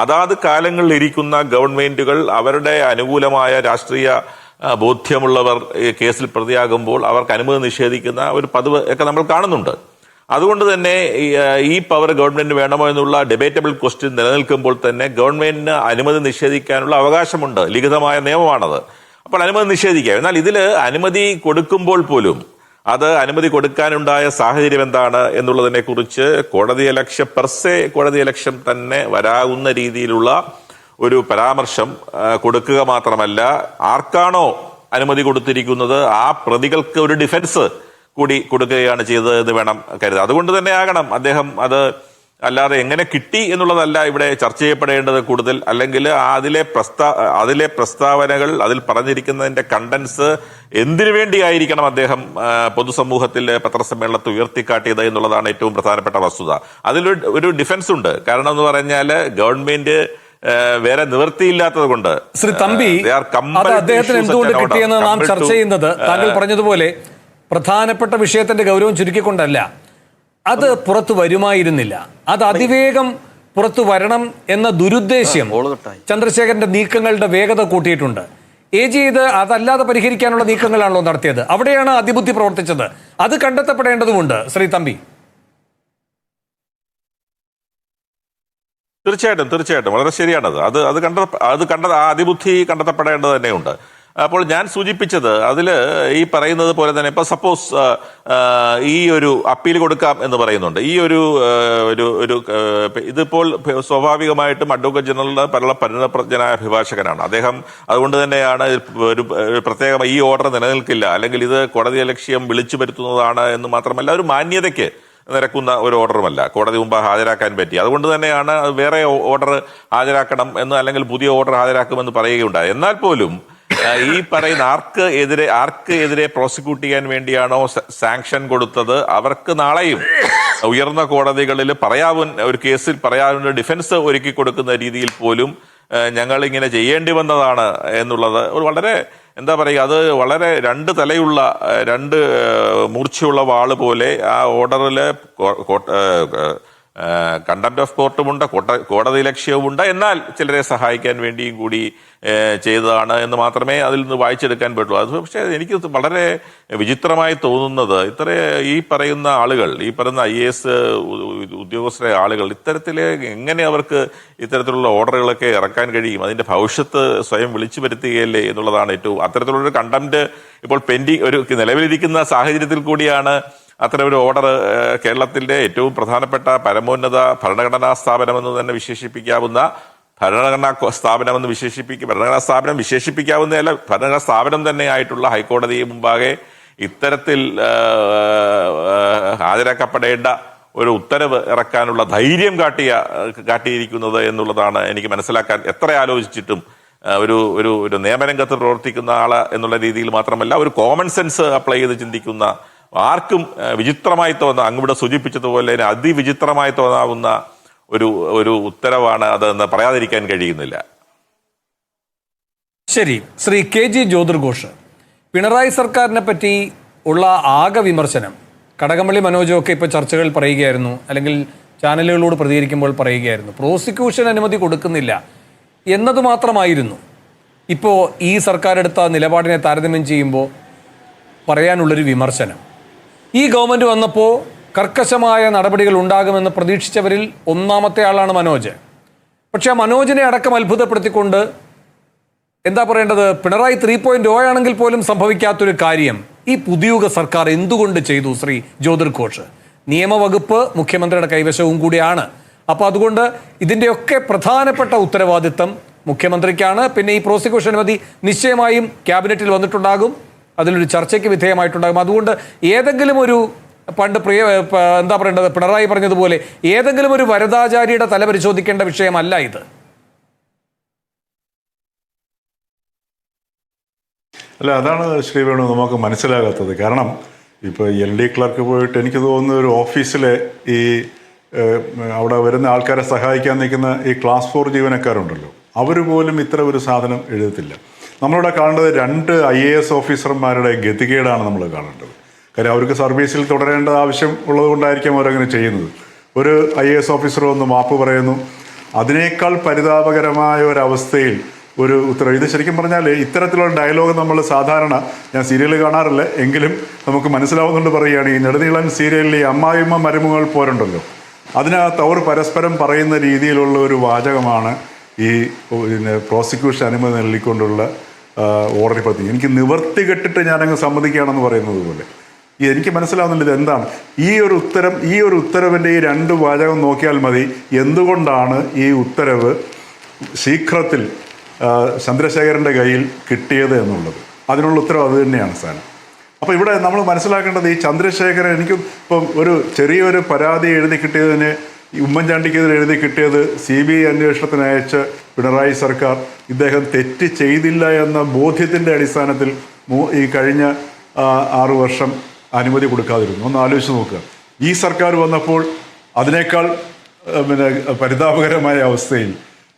അതാത് കാലങ്ങളിൽ ഇരിക്കുന്ന ഗവൺമെന്റുകൾ അവരുടെ അനുകൂലമായ രാഷ്ട്രീയ ബോധ്യമുള്ളവർ കേസിൽ പ്രതിയാകുമ്പോൾ അവർക്ക് അനുമതി നിഷേധിക്കുന്ന ഒരു പതിവ് ഒക്കെ നമ്മൾ കാണുന്നുണ്ട്. അതുകൊണ്ട് തന്നെ ഈ പവർ ഗവൺമെന്റിന് വേണമോ എന്നുള്ള ഡിബേറ്റബിൾ ക്വസ്റ്റ്യൻ നിലനിൽക്കുമ്പോൾ തന്നെ ഗവൺമെന്റിന് അനുമതി നിഷേധിക്കാനുള്ള അവകാശമുണ്ട്. ലിഖിതമായ നിയമമാണത്. അപ്പോൾ അനുമതി നിഷേധിക്കാം. എന്നാൽ ഇതിൽ അനുമതി കൊടുക്കുമ്പോൾ പോലും അത് അനുമതി കൊടുക്കാനുണ്ടായ സാഹചര്യം എന്താണ് എന്നുള്ളതിനെ കുറിച്ച് കോടതിയലക്ഷ്യം തന്നെ വരാവുന്ന രീതിയിലുള്ള ഒരു പരാമർശം കൊടുക്കുക മാത്രമല്ല, ആർക്കാണോ അനുമതി കൊടുത്തിരിക്കുന്നത് ആ പ്രതികൾക്ക് ഒരു ഡിഫൻസ് കൂടി കൊടുക്കുകയാണ് ചെയ്തത് എന്ന് വേണം കരുതാൻ. അതുകൊണ്ട് തന്നെ ആകണം അദ്ദേഹം അത്, അല്ലാതെ എങ്ങനെ കിട്ടി എന്നുള്ളതല്ല ഇവിടെ ചർച്ച ചെയ്യപ്പെടേണ്ടത് കൂടുതൽ. അല്ലെങ്കിൽ അതിലെ പ്രസ്താവനകൾ, അതിൽ പറഞ്ഞിരിക്കുന്നതിന്റെ കണ്ടൻസ് എന്തിനു വേണ്ടിയായിരിക്കണം അദ്ദേഹം പൊതുസമൂഹത്തിൽ പത്രസമ്മേളനത്തിൽ ഉയർത്തിക്കാട്ടിയത് എന്നുള്ളതാണ് ഏറ്റവും പ്രധാനപ്പെട്ട വസ്തുത. അതിലൊരു ഡിഫൻസ് ഉണ്ട്. കാരണം എന്ന് പറഞ്ഞാൽ ഗവൺമെന്റ് വേറെ നിവൃത്തിയില്ലാത്തത് കൊണ്ട് ശ്രീ തമ്പി, അത് അദ്ദേഹത്തിന് എന്തുകൊണ്ട് കിട്ടിയെന്ന് നാം ചർച്ച ചെയ്യുന്നത് താങ്കൾ പറഞ്ഞതുപോലെ പ്രധാനപ്പെട്ട വിഷയത്തിന്റെ ഗൗരവം ചുരുക്കിക്കൊണ്ടല്ല. അത് പുറത്തു വരുമായിരുന്നില്ല. അത് അതിവേഗം പുറത്തു വരണം എന്ന ദുരുദ്ദേശ്യം ചന്ദ്രശേഖരന്റെ നീക്കങ്ങളുടെ വേഗത കൂട്ടിയിട്ടുണ്ട്. AG ഇത് അതല്ലാതെ പരിഹരിക്കാനുള്ള നീക്കങ്ങളാണല്ലോ നടത്തിയത്. അവിടെയാണ് അതിബുദ്ധി പ്രവർത്തിച്ചത്. അത് കണ്ടെത്തപ്പെടേണ്ടതുണ്ട്. ശ്രീ തമ്പി. തീർച്ചയായിട്ടും വളരെ ശരിയാണത്. ആ അതിബുദ്ധി കണ്ടെത്തപ്പെടേണ്ടത് തന്നെയുണ്ട്. അപ്പോൾ ഞാൻ സൂചിപ്പിച്ചത് അതിൽ ഈ പറയുന്നത് പോലെ തന്നെ ഇപ്പൊ സപ്പോസ് ഈ ഒരു അപ്പീൽ കൊടുക്കാം എന്ന് പറയുന്നുണ്ട്. ഈ ഒരു ഇതിപ്പോൾ സ്വാഭാവികമായിട്ടും അഡ്വക്കേറ്റ് ജനറലിന്റെ പരിണതപ്രജ്ഞനായ അഭിഭാഷകനാണ് അദ്ദേഹം. അതുകൊണ്ട് തന്നെയാണ് ഒരു പ്രത്യേകം ഈ ഓർഡർ നിലനിൽക്കില്ല, അല്ലെങ്കിൽ ഇത് കോടതിയലക്ഷ്യം വിളിച്ചു വരുത്തുന്നതാണ് എന്ന് മാത്രമല്ല ഒരു മാന്യതയ്ക്ക് നിരക്കുന്ന ഒരു ഓർഡറുമല്ല, കോടതി മുമ്പ് ഹാജരാക്കാൻ പറ്റി. അതുകൊണ്ട് തന്നെയാണ് വേറെ ഓർഡർ ഹാജരാക്കണം എന്ന്, അല്ലെങ്കിൽ പുതിയ ഓർഡർ ഹാജരാക്കുമെന്ന് പറയുകയുണ്ടായി. എന്നാൽ പോലും ഈ പറയുന്ന ആർക്ക് എതിരെ പ്രോസിക്യൂട്ട് ചെയ്യാൻ വേണ്ടിയാണോ സാങ്ഷൻ കൊടുത്തത് അവർക്ക് നാളെയും ഉയർന്ന കോടതികളിൽ ഒരു കേസിൽ പറയാവുന്ന ഡിഫൻസ് ഒരുക്കി കൊടുക്കുന്ന രീതിയിൽ പോലും ഞങ്ങൾ ഇങ്ങനെ ചെയ്യേണ്ടി വന്നതാണ് എന്നുള്ളത് ഒരു വളരെ എന്താ പറയുക, അത് വളരെ രണ്ട് തലയുള്ള രണ്ട് മൂർച്ചയുള്ള വാള് പോലെ ആ ഓർഡറിൽ കണ്ടംപ്റ്റ് ഓഫ് കോർട്ടുമുണ്ട്, കോടതി ലക്ഷ്യവുമുണ്ട്, എന്നാൽ ചിലരെ സഹായിക്കാൻ വേണ്ടിയും കൂടി ചെയ്തതാണ് എന്ന് മാത്രമേ അതിൽ നിന്ന് വായിച്ചെടുക്കാൻ പറ്റുള്ളൂ. അത് പക്ഷേ എനിക്ക് വളരെ വിചിത്രമായി തോന്നുന്നത് ഈ പറയുന്ന ആളുകൾ, ഈ പറയുന്ന IAS ഉദ്യോഗസ്ഥരെ ആളുകൾ എങ്ങനെ അവർക്ക് ഇത്തരത്തിലുള്ള ഓർഡറുകളൊക്കെ ഇറക്കാൻ കഴിയും? അതിന്റെ ഭവിഷ്യത്ത് സ്വയം വിളിച്ചു വരുത്തുകയല്ലേ എന്നുള്ളതാണ് ഏറ്റവും. അത്തരത്തിലുള്ളൊരു കണ്ടംപ്റ്റ് ഇപ്പോൾ നിലവിലിരിക്കുന്ന സാഹചര്യത്തിൽ കൂടിയാണ് അത്തരം ഒരു ഓർഡർ കേരളത്തിന്റെ ഏറ്റവും പ്രധാനപ്പെട്ട പരമോന്നത ഭരണഘടനാ സ്ഥാപനമെന്ന് തന്നെ വിശേഷിപ്പിക്കാവുന്ന ഭരണഘടനാ സ്ഥാപനം വിശേഷിപ്പിക്കാവുന്നതല്ല, ഭരണഘടനാ സ്ഥാപനം തന്നെ ആയിട്ടുള്ള ഹൈക്കോടതിയെ മുമ്പാകെ ഇത്തരത്തിൽ ഹാജരാക്കപ്പെടേണ്ട ഒരു ഉത്തരവ് ഇറക്കാനുള്ള ധൈര്യം കാട്ടിയിരിക്കുന്നത് എന്നുള്ളതാണ് എനിക്ക് മനസ്സിലാക്കാൻ. എത്ര ആലോചിച്ചിട്ടും ഒരു നിയമരംഗത്ത് പ്രവർത്തിക്കുന്ന ആള് എന്നുള്ള രീതിയിൽ മാത്രമല്ല, ഒരു കോമൺ സെൻസ് അപ്ലൈ ചെയ്ത് ചിന്തിക്കുന്ന ആർക്കും വിചിത്രമായി തോന്നുന്ന, അങ്ങിവിടെ സൂചിപ്പിച്ചതുപോലെ അതിവിചിത്രമായി തോന്നാവുന്ന ഒരു ഉത്തരവാണ് അതെന്ന് പറയാതിരിക്കാൻ കഴിയുന്നില്ല. ശരി, ശ്രീ KG ജ്യോതിർഘോഷ്, പിണറായി സർക്കാരിനെ പറ്റി ഉള്ള ആകെ വിമർശനം കടകംപള്ളി മനോജൊക്കെ ഇപ്പോൾ ചർച്ചകൾ പറയുകയായിരുന്നു, അല്ലെങ്കിൽ ചാനലുകളോട് പ്രതികരിക്കുമ്പോൾ പറയുകയായിരുന്നു, പ്രോസിക്യൂഷൻ അനുമതി കൊടുക്കുന്നില്ല എന്നത് മാത്രമായിരുന്നു. ഇപ്പോൾ ഈ സർക്കാർ എടുത്ത നിലപാടിനെ താരതമ്യം ചെയ്യുമ്പോൾ പറയാനുള്ളൊരു വിമർശനം, ഈ ഗവൺമെൻറ് വന്നപ്പോൾ കർക്കശമായ നടപടികൾ ഉണ്ടാകുമെന്ന് പ്രതീക്ഷിച്ചവരിൽ ഒന്നാമത്തെ ആളാണ് മനോജ്. പക്ഷേ ആ മനോജിനെ അടക്കം അത്ഭുതപ്പെടുത്തിക്കൊണ്ട് എന്താ പറയേണ്ടത്, പിണറായി 3.0 ആണെങ്കിൽ പോലും സംഭവിക്കാത്തൊരു കാര്യം ഈ പുതിയുഗ സർക്കാർ എന്തുകൊണ്ട് ചെയ്തു? ശ്രീ ജ്യോതിർഘോഷ്, നിയമവകുപ്പ് മുഖ്യമന്ത്രിയുടെ കൈവശവും കൂടിയാണ്. അപ്പോൾ അതുകൊണ്ട് ഇതിൻ്റെയൊക്കെ പ്രധാനപ്പെട്ട ഉത്തരവാദിത്തം മുഖ്യമന്ത്രിക്കാണ്. പിന്നെ ഈ പ്രോസിക്യൂഷൻ അനുമതി നിശ്ചയമായും ക്യാബിനറ്റിൽ വന്നിട്ടുണ്ടാകും, അതിലൊരു ചർച്ചയ്ക്ക് വിധേയമായിട്ടുണ്ടാകും. അതുകൊണ്ട് ഏതെങ്കിലും ഒരു പണ്ട് എന്താ പറയേണ്ടത്, പിണറായി പറഞ്ഞതുപോലെ ഏതെങ്കിലും ഒരു വരദാചാരിയുടെ തല പരിശോധിക്കേണ്ട വിഷയമല്ല ഇത്. അല്ല, അതാണ് ശ്രീ വേണു നമുക്ക് മനസ്സിലാകാത്തത്. കാരണം ഇപ്പോൾ LD ക്ലർക്ക് പോയിട്ട് എനിക്ക് തോന്നുന്ന ഒരു ഓഫീസിലെ ഈ അവിടെ വരുന്ന ആൾക്കാരെ സഹായിക്കാൻ നിൽക്കുന്ന ഈ ക്ലാസ് 4 ജീവനക്കാരുണ്ടല്ലോ, അവർ പോലും ഇത്ര ഒരു സാധനം എഴുതത്തില്ല. നമ്മളിവിടെ കാണേണ്ടത് 2 IAS ഓഫീസർമാരുടെ ഗതികേടാണ് നമ്മൾ കാണേണ്ടത്. കാര്യം അവർക്ക് സർവീസിൽ തുടരേണ്ട ആവശ്യം ഉള്ളത് കൊണ്ടായിരിക്കും അവരങ്ങനെ ചെയ്യുന്നത്. ഒരു IAS ഓഫീസർ ഒന്ന് മാപ്പ് പറയുന്നു, അതിനേക്കാൾ പരിതാപകരമായ ഒരവസ്ഥയിൽ ഒരു ഉത്തരവ്. ഇത് ശരിക്കും പറഞ്ഞാൽ ഇത്തരത്തിലുള്ള ഡയലോഗ് നമ്മൾ സാധാരണ, ഞാൻ സീരിയൽ കാണാറില്ല എങ്കിലും നമുക്ക് മനസ്സിലാവുന്നുണ്ട് പറയുകയാണ്, ഈ നെടുനീളൻ സീരിയലിൽ ഈ അമ്മായിമ്മ മരുമകൾ പോരുണ്ടല്ലോ, അതിനകത്ത് അവർ പരസ്പരം പറയുന്ന രീതിയിലുള്ള ഒരു വാചകമാണ് ഈ പ്രോസിക്യൂഷൻ അനുമതി നൽകിക്കൊണ്ടുള്ള ഓർഡർ പ്രതി. എനിക്ക് നിവർത്തി കെട്ടിട്ട് ഞാനങ്ങ് സമ്മതിക്കുകയാണെന്ന് പറയുന്നത് പോലെ എനിക്ക് മനസ്സിലാവുന്നില്ല ഇത് എന്താണ്. ഈ ഒരു ഉത്തരവിൻ്റെ ഈ 2 വാചകം നോക്കിയാൽ മതി എന്തുകൊണ്ടാണ് ഈ ഉത്തരവ് ശീഘ്രത്തിൽ ചന്ദ്രശേഖരൻ്റെ കയ്യിൽ കിട്ടിയത് എന്നുള്ളത്. അതിനുള്ള ഉത്തരവ് അത് തന്നെയാണ് സാധനം. അപ്പോൾ ഇവിടെ നമ്മൾ മനസ്സിലാക്കേണ്ടത്, ഈ ചന്ദ്രശേഖരൻ, എനിക്കും ഇപ്പം ഒരു ചെറിയൊരു പരാതി എഴുതി കിട്ടിയതിന് ഉമ്മൻചാണ്ടിക്കെതിരെ എഴുതി കിട്ടിയത് CBI അന്വേഷണത്തിന് അയച്ച പിണറായി സർക്കാർ ഇദ്ദേഹം തെറ്റ് ചെയ്തില്ല എന്ന ബോധ്യത്തിൻ്റെ അടിസ്ഥാനത്തിൽ ഈ കഴിഞ്ഞ 6 വർഷം അനുമതി കൊടുക്കാതിരുന്നു. ഒന്ന് ആലോചിച്ച് നോക്കുക. ഈ സർക്കാർ വന്നപ്പോൾ അതിനേക്കാൾ പരിതാപകരമായ അവസ്ഥയിൽ,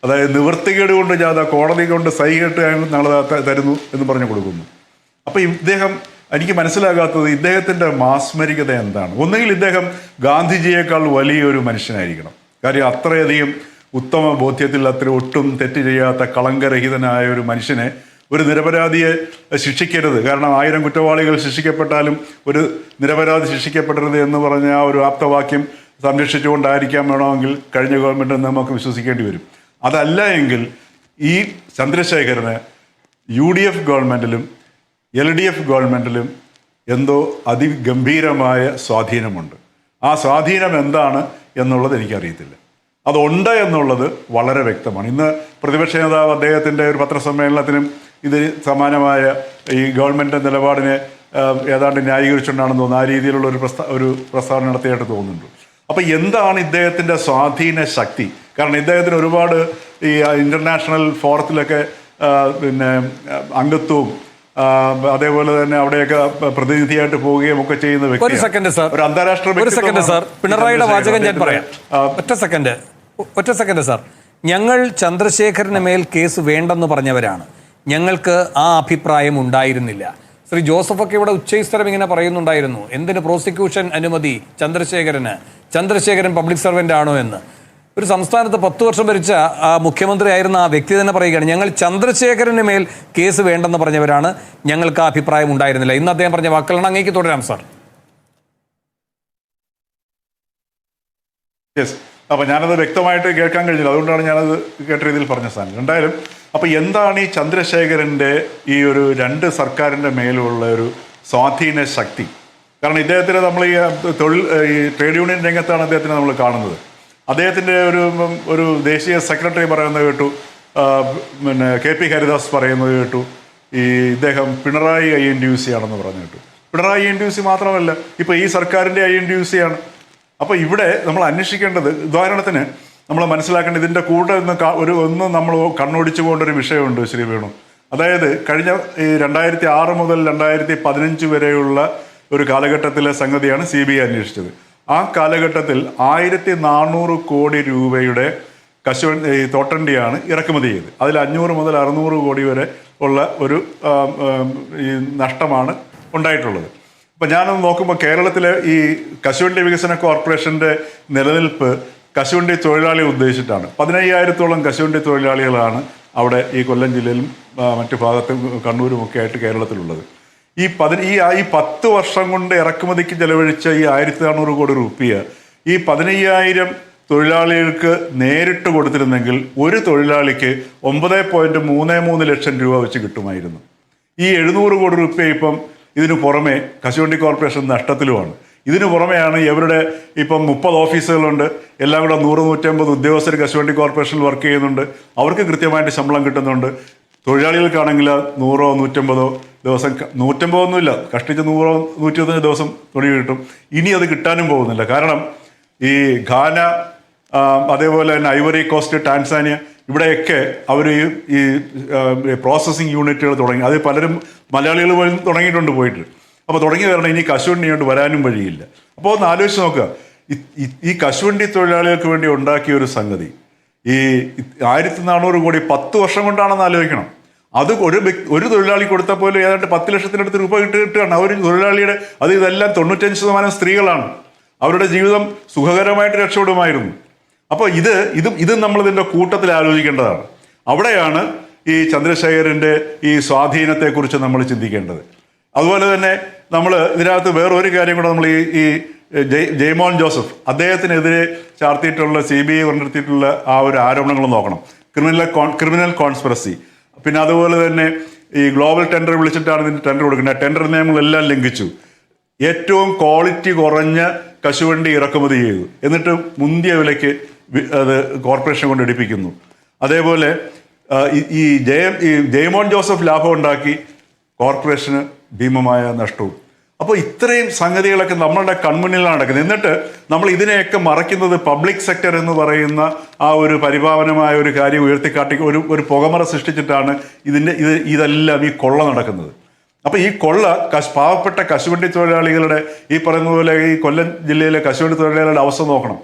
അതായത് നിവൃത്തികേട് കൊണ്ട് ഞാൻ കോടതി കൊണ്ട് സൈ കേട്ട് നാളെ തരുന്നു എന്ന് പറഞ്ഞു കൊടുക്കുന്നു. അപ്പോൾ എനിക്ക് മനസ്സിലാകാത്തത് ഇദ്ദേഹത്തിൻ്റെ മാസ്മരികത എന്താണ്. ഒന്നുകിൽ ഇദ്ദേഹം ഗാന്ധിജിയേക്കാൾ വലിയൊരു മനുഷ്യനായിരിക്കണം. കാര്യം അത്രയധികം ഉത്തമ ബോധ്യത്തിൽ ഒട്ടും തെറ്റ് ചെയ്യാത്ത കളങ്കരഹിതനായ ഒരു മനുഷ്യനെ, ഒരു നിരപരാധിയെ ശിക്ഷിക്കരുത്. കാരണം 1000 കുറ്റവാളികൾ ശിക്ഷിക്കപ്പെട്ടാലും ഒരു നിരപരാധി ശിക്ഷിക്കപ്പെടരുത് എന്ന് പറഞ്ഞ ആ ഒരു ആപ്തവാക്യം സംരക്ഷിച്ചുകൊണ്ടായിരിക്കാം വേണമെങ്കിൽ കഴിഞ്ഞ ഗവൺമെൻറ് നമുക്ക് വിശ്വസിക്കേണ്ടി വരും. അതല്ല എങ്കിൽ ഈ ചന്ദ്രശേഖരന് UDF ഗവൺമെൻറ്റിലും LDF ഗവൺമെൻറ്റിലും എന്തോ അതിഗംഭീരമായ സ്വാധീനമുണ്ട്. ആ സ്വാധീനം എന്താണ് എന്നുള്ളത് എനിക്കറിയത്തില്ല. അതുണ്ട് എന്നുള്ളത് വളരെ വ്യക്തമാണ്. ഇന്ന് പ്രതിപക്ഷ നേതാവ് അദ്ദേഹത്തിൻ്റെ ഒരു പത്രസമ്മേളനത്തിനും ഇത് സമാനമായ ഈ ഗവൺമെൻറ് നിലപാടിനെ ഏതാണ്ട് ന്യായീകരിച്ചുകൊണ്ടാണെന്ന് തോന്നുന്നു. ആ രീതിയിലുള്ള ഒരു പ്രസ്താവന നടത്തിയായിട്ട് തോന്നുന്നുണ്ട്. അപ്പോൾ എന്താണ് ഇദ്ദേഹത്തിൻ്റെ സ്വാധീന ശക്തി? കാരണം ഇദ്ദേഹത്തിന് ഒരുപാട് ഈ ഇൻ്റർനാഷണൽ ഫോറത്തിലൊക്കെ അംഗത്വവും അതേപോലെ തന്നെ അവിടെയൊക്കെ പ്രതിനിധിയായിട്ട് പോവുകയും ഒക്കെ ചെയ്യുന്ന വ്യക്തി. ഒരു സെക്കൻഡ് സാർ, പിണറായിയുടെ വാചകം ഞാൻ പറയാം. ഒറ്റ സെക്കൻഡ് സാർ. ഞങ്ങൾ ചന്ദ്രശേഖരന് മേൽ കേസ് വേണ്ടെന്ന് പറഞ്ഞവരാണ്. ഞങ്ങൾക്ക് ആ അഭിപ്രായം ഉണ്ടായിരുന്നില്ല. ശ്രീ ജോസഫൊക്കെ ഇവിടെ ഉച്ചസ്ഥലം ഇങ്ങനെ പറയുന്നുണ്ടായിരുന്നു, എന്തിന് പ്രോസിക്യൂഷൻ അനുമതി ചന്ദ്രശേഖരൻ പബ്ലിക് സർവൻ്റ് ആണോ എന്ന്. ഒരു സംസ്ഥാനത്ത് 10 വർഷം ഭരിച്ച മുഖ്യമന്ത്രി ആയിരുന്ന ആ വ്യക്തി തന്നെ പറയുകയാണ്, ഞങ്ങൾ ചന്ദ്രശേഖരന് മേൽ കേസ് വേണ്ടെന്ന് പറഞ്ഞവരാണ്, ഞങ്ങൾക്ക് ആ അഭിപ്രായം ഉണ്ടായിരുന്നില്ല. ഇന്ന് അദ്ദേഹം പറഞ്ഞ വാക്കുകളാണ്. അങ്ങേക്ക് തുടരാം സാർ. യെസ്, അപ്പോൾ ഞാനത് വ്യക്തമായിട്ട് കേൾക്കാൻ കഴിഞ്ഞില്ല, അതുകൊണ്ടാണ് ഞാനത് കേട്ട രീതിയിൽ പറഞ്ഞ സാധനം. എന്തായാലും അപ്പോൾ എന്താണ് ഈ ചന്ദ്രശേഖരൻ്റെ ഈ ഒരു 2 സർക്കാരിൻ്റെ മേലുള്ള ഒരു സ്വാധീന ശക്തി? കാരണം ഇദ്ദേഹത്തിന് നമ്മൾ ഈ ട്രേഡ് യൂണിയൻ രംഗത്താണ് അദ്ദേഹത്തിനെ നമ്മൾ കാണുന്നത്. അദ്ദേഹത്തിൻ്റെ ഒരു ദേശീയ സെക്രട്ടറി പറയുന്നത് കേട്ടു, പിന്നെ KP ഹരിദാസ് പറയുന്നത് കേട്ടു, ഇദ്ദേഹം പിണറായി INTUC ആണെന്ന് പറഞ്ഞു കേട്ടു. പിണറായി INTUC മാത്രമല്ല, ഇപ്പോൾ ഈ സർക്കാരിൻ്റെ INTUC ആണ്. അപ്പോൾ ഇവിടെ നമ്മൾ അന്വേഷിക്കേണ്ടത്, ഉദാഹരണത്തിന് നമ്മൾ മനസ്സിലാക്കേണ്ടത്, ഇതിൻ്റെ കൂടെ ഒന്ന് നമ്മൾ കണ്ണോടിച്ചു പോകേണ്ട ഒരു വിഷയമുണ്ട് ശ്രീ വേണു. അതായത് കഴിഞ്ഞ 2006 മുതൽ 2015 വരെയുള്ള ഒരു കാലഘട്ടത്തിലെ സംഗതിയാണ് CBI അന്വേഷിച്ചത്. ആ കാലഘട്ടത്തിൽ 1400 കോടി രൂപയുടെ തോട്ടണ്ടിയാണ് ഇറക്കുമതി ചെയ്തത്. അതിൽ 500 മുതൽ 600 കോടി വരെ ഉള്ള ഒരു നഷ്ടമാണ് ഉണ്ടായിട്ടുള്ളത്. അപ്പം ഞാനത് നോക്കുമ്പോൾ കേരളത്തിലെ ഈ കശുവണ്ടി വികസന കോർപ്പറേഷൻ്റെ നിലനിൽപ്പ് കശുവണ്ടി തൊഴിലാളിയെ ഉദ്ദേശിച്ചിട്ടാണ്. 15,000-ഓളം കശുവണ്ടി തൊഴിലാളികളാണ് അവിടെ ഈ കൊല്ലം ജില്ലയിലും മറ്റു ഭാഗത്തും കണ്ണൂരും ഒക്കെ ആയിട്ട് കേരളത്തിലുള്ളത്. ഈ 10 വർഷം കൊണ്ട് ഇറക്കുമതിക്ക് ചെലവഴിച്ച ഈ 1400 കോടി രൂപ ഈ 15,000 തൊഴിലാളികൾക്ക് നേരിട്ട് കൊടുത്തിരുന്നെങ്കിൽ ഒരു തൊഴിലാളിക്ക് 9.33 ലക്ഷം രൂപ വെച്ച് കിട്ടുമായിരുന്നു. ഈ 700 കോടി രൂപ ഇപ്പം ഇതിനു പുറമെ കശുവണ്ടി കോർപ്പറേഷൻ നഷ്ടത്തിലുമാണ്. ഇതിനു പുറമെയാണ് ഇവരുടെ ഇപ്പം 30 ഓഫീസുകളുണ്ട്, എല്ലാം കൂടെ 100-150 ഉദ്യോഗസ്ഥർ കശുവണ്ടി കോർപ്പറേഷനിൽ വർക്ക് ചെയ്യുന്നുണ്ട്. അവർക്ക് കൃത്യമായിട്ട് ശമ്പളം കിട്ടുന്നുണ്ട്. തൊഴിലാളികൾക്കാണെങ്കിൽ 100-150 ദിവസം, 150 കഷ്ടിച്ച് 100-125 ദിവസം തുണി കിട്ടും. ഇനി അത് കിട്ടാനും പോകുന്നില്ല. കാരണം ഈ ഘാന, അതേപോലെ തന്നെ ഐവറി കോസ്റ്റ്, ടാൻസാനിയ, ഇവിടെയൊക്കെ അവർ ഈ പ്രോസസ്സിങ് യൂണിറ്റുകൾ തുടങ്ങി. അത് പലരും മലയാളികൾ പോലും തുടങ്ങിയിട്ടുണ്ട് പോയിട്ട്. അപ്പോൾ തുടങ്ങി കാരണം ഇനി കശുവണ്ടി കൊണ്ട് വരാനും വഴിയില്ല. അപ്പോൾ ഒന്ന് ആലോചിച്ച് നോക്കുക, ഈ കശുവണ്ടി തൊഴിലാളികൾക്ക് വേണ്ടി ഉണ്ടാക്കിയ ഒരു സംഗതി ഈ 1400 കോടി 10 വർഷം കൊണ്ടാണെന്ന് ആലോചിക്കണം. അത് ഒരു തൊഴിലാളി കൊടുത്താൽ പോലും ഏതാണ്ട് 10 ലക്ഷത്തിനടുത്ത് രൂപ കിട്ടുകയാണ്. ഒരു തൊഴിലാളിയുടെ ഇതെല്ലാം 95% സ്ത്രീകളാണ്. അവരുടെ ജീവിതം സുഖകരമായിട്ട് രക്ഷപ്പെടുമായിരുന്നു. അപ്പോൾ ഇത് നമ്മളിതിൻ്റെ കൂട്ടത്തിൽ ആലോചിക്കേണ്ടതാണ്. അവിടെയാണ് ഈ ചന്ദ്രശേഖരൻ്റെ ഈ സ്വാധീനത്തെക്കുറിച്ച് നമ്മൾ ചിന്തിക്കേണ്ടത്. അതുപോലെ തന്നെ നമ്മൾ ഇതിനകത്ത് വേറൊരു കാര്യം കൂടെ നമ്മൾ ഈ ജെയ്മോൻ ജോസഫ് അദ്ദേഹത്തിനെതിരെ ചാർത്തിയിട്ടുള്ള CBI കൊണ്ടെടുത്തിട്ടുള്ള ആ ഒരു ആരോപണങ്ങൾ നോക്കണം. ക്രിമിനൽ കോൺസ്പിറസി, പിന്നെ അതുപോലെ തന്നെ ഈ ഗ്ലോബൽ ടെൻഡർ വിളിച്ചിട്ടാണ് ഇതിന് ടെൻഡർ കൊടുക്കുന്നത്. ടെൻഡർ നിയമങ്ങളെല്ലാം ലംഘിച്ചു. ഏറ്റവും ക്വാളിറ്റി കുറഞ്ഞ കശുവണ്ടി ഇറക്കുമതി ചെയ്തു, എന്നിട്ട് മുന്തിയ വിലയ്ക്ക് അത് കോർപ്പറേഷൻ കൊണ്ട് എടുപ്പിക്കുന്നു. അതേപോലെ ഈ ജെയ്മോൻ ജോസഫ് ലാഭം ഉണ്ടാക്കി, കോർപ്പറേഷന് ഭീമമായ നഷ്ടവും. അപ്പോൾ ഇത്രയും സംഗതികളൊക്കെ നമ്മളുടെ കൺമുന്നിലാണ് നടക്കുന്നത്. എന്നിട്ട് നമ്മൾ ഇതിനെയൊക്കെ മറയ്ക്കുന്നത് പബ്ലിക് സെക്ടർ എന്ന് പറയുന്ന ആ ഒരു പരിപാവനമായ ഒരു കാര്യം ഉയർത്തിക്കാട്ടി ഒരു പുകമറ സൃഷ്ടിച്ചിട്ടാണ് ഇതെല്ലാം ഈ കൊള്ള നടക്കുന്നത്. അപ്പോൾ ഈ കൊള്ള പാവപ്പെട്ട കശുവണ്ടി തൊഴിലാളികളുടെ, ഈ പറയുന്ന പോലെ ഈ കൊല്ലം ജില്ലയിലെ കശുവണ്ടി തൊഴിലാളികളുടെ അവസ്ഥ നോക്കണം.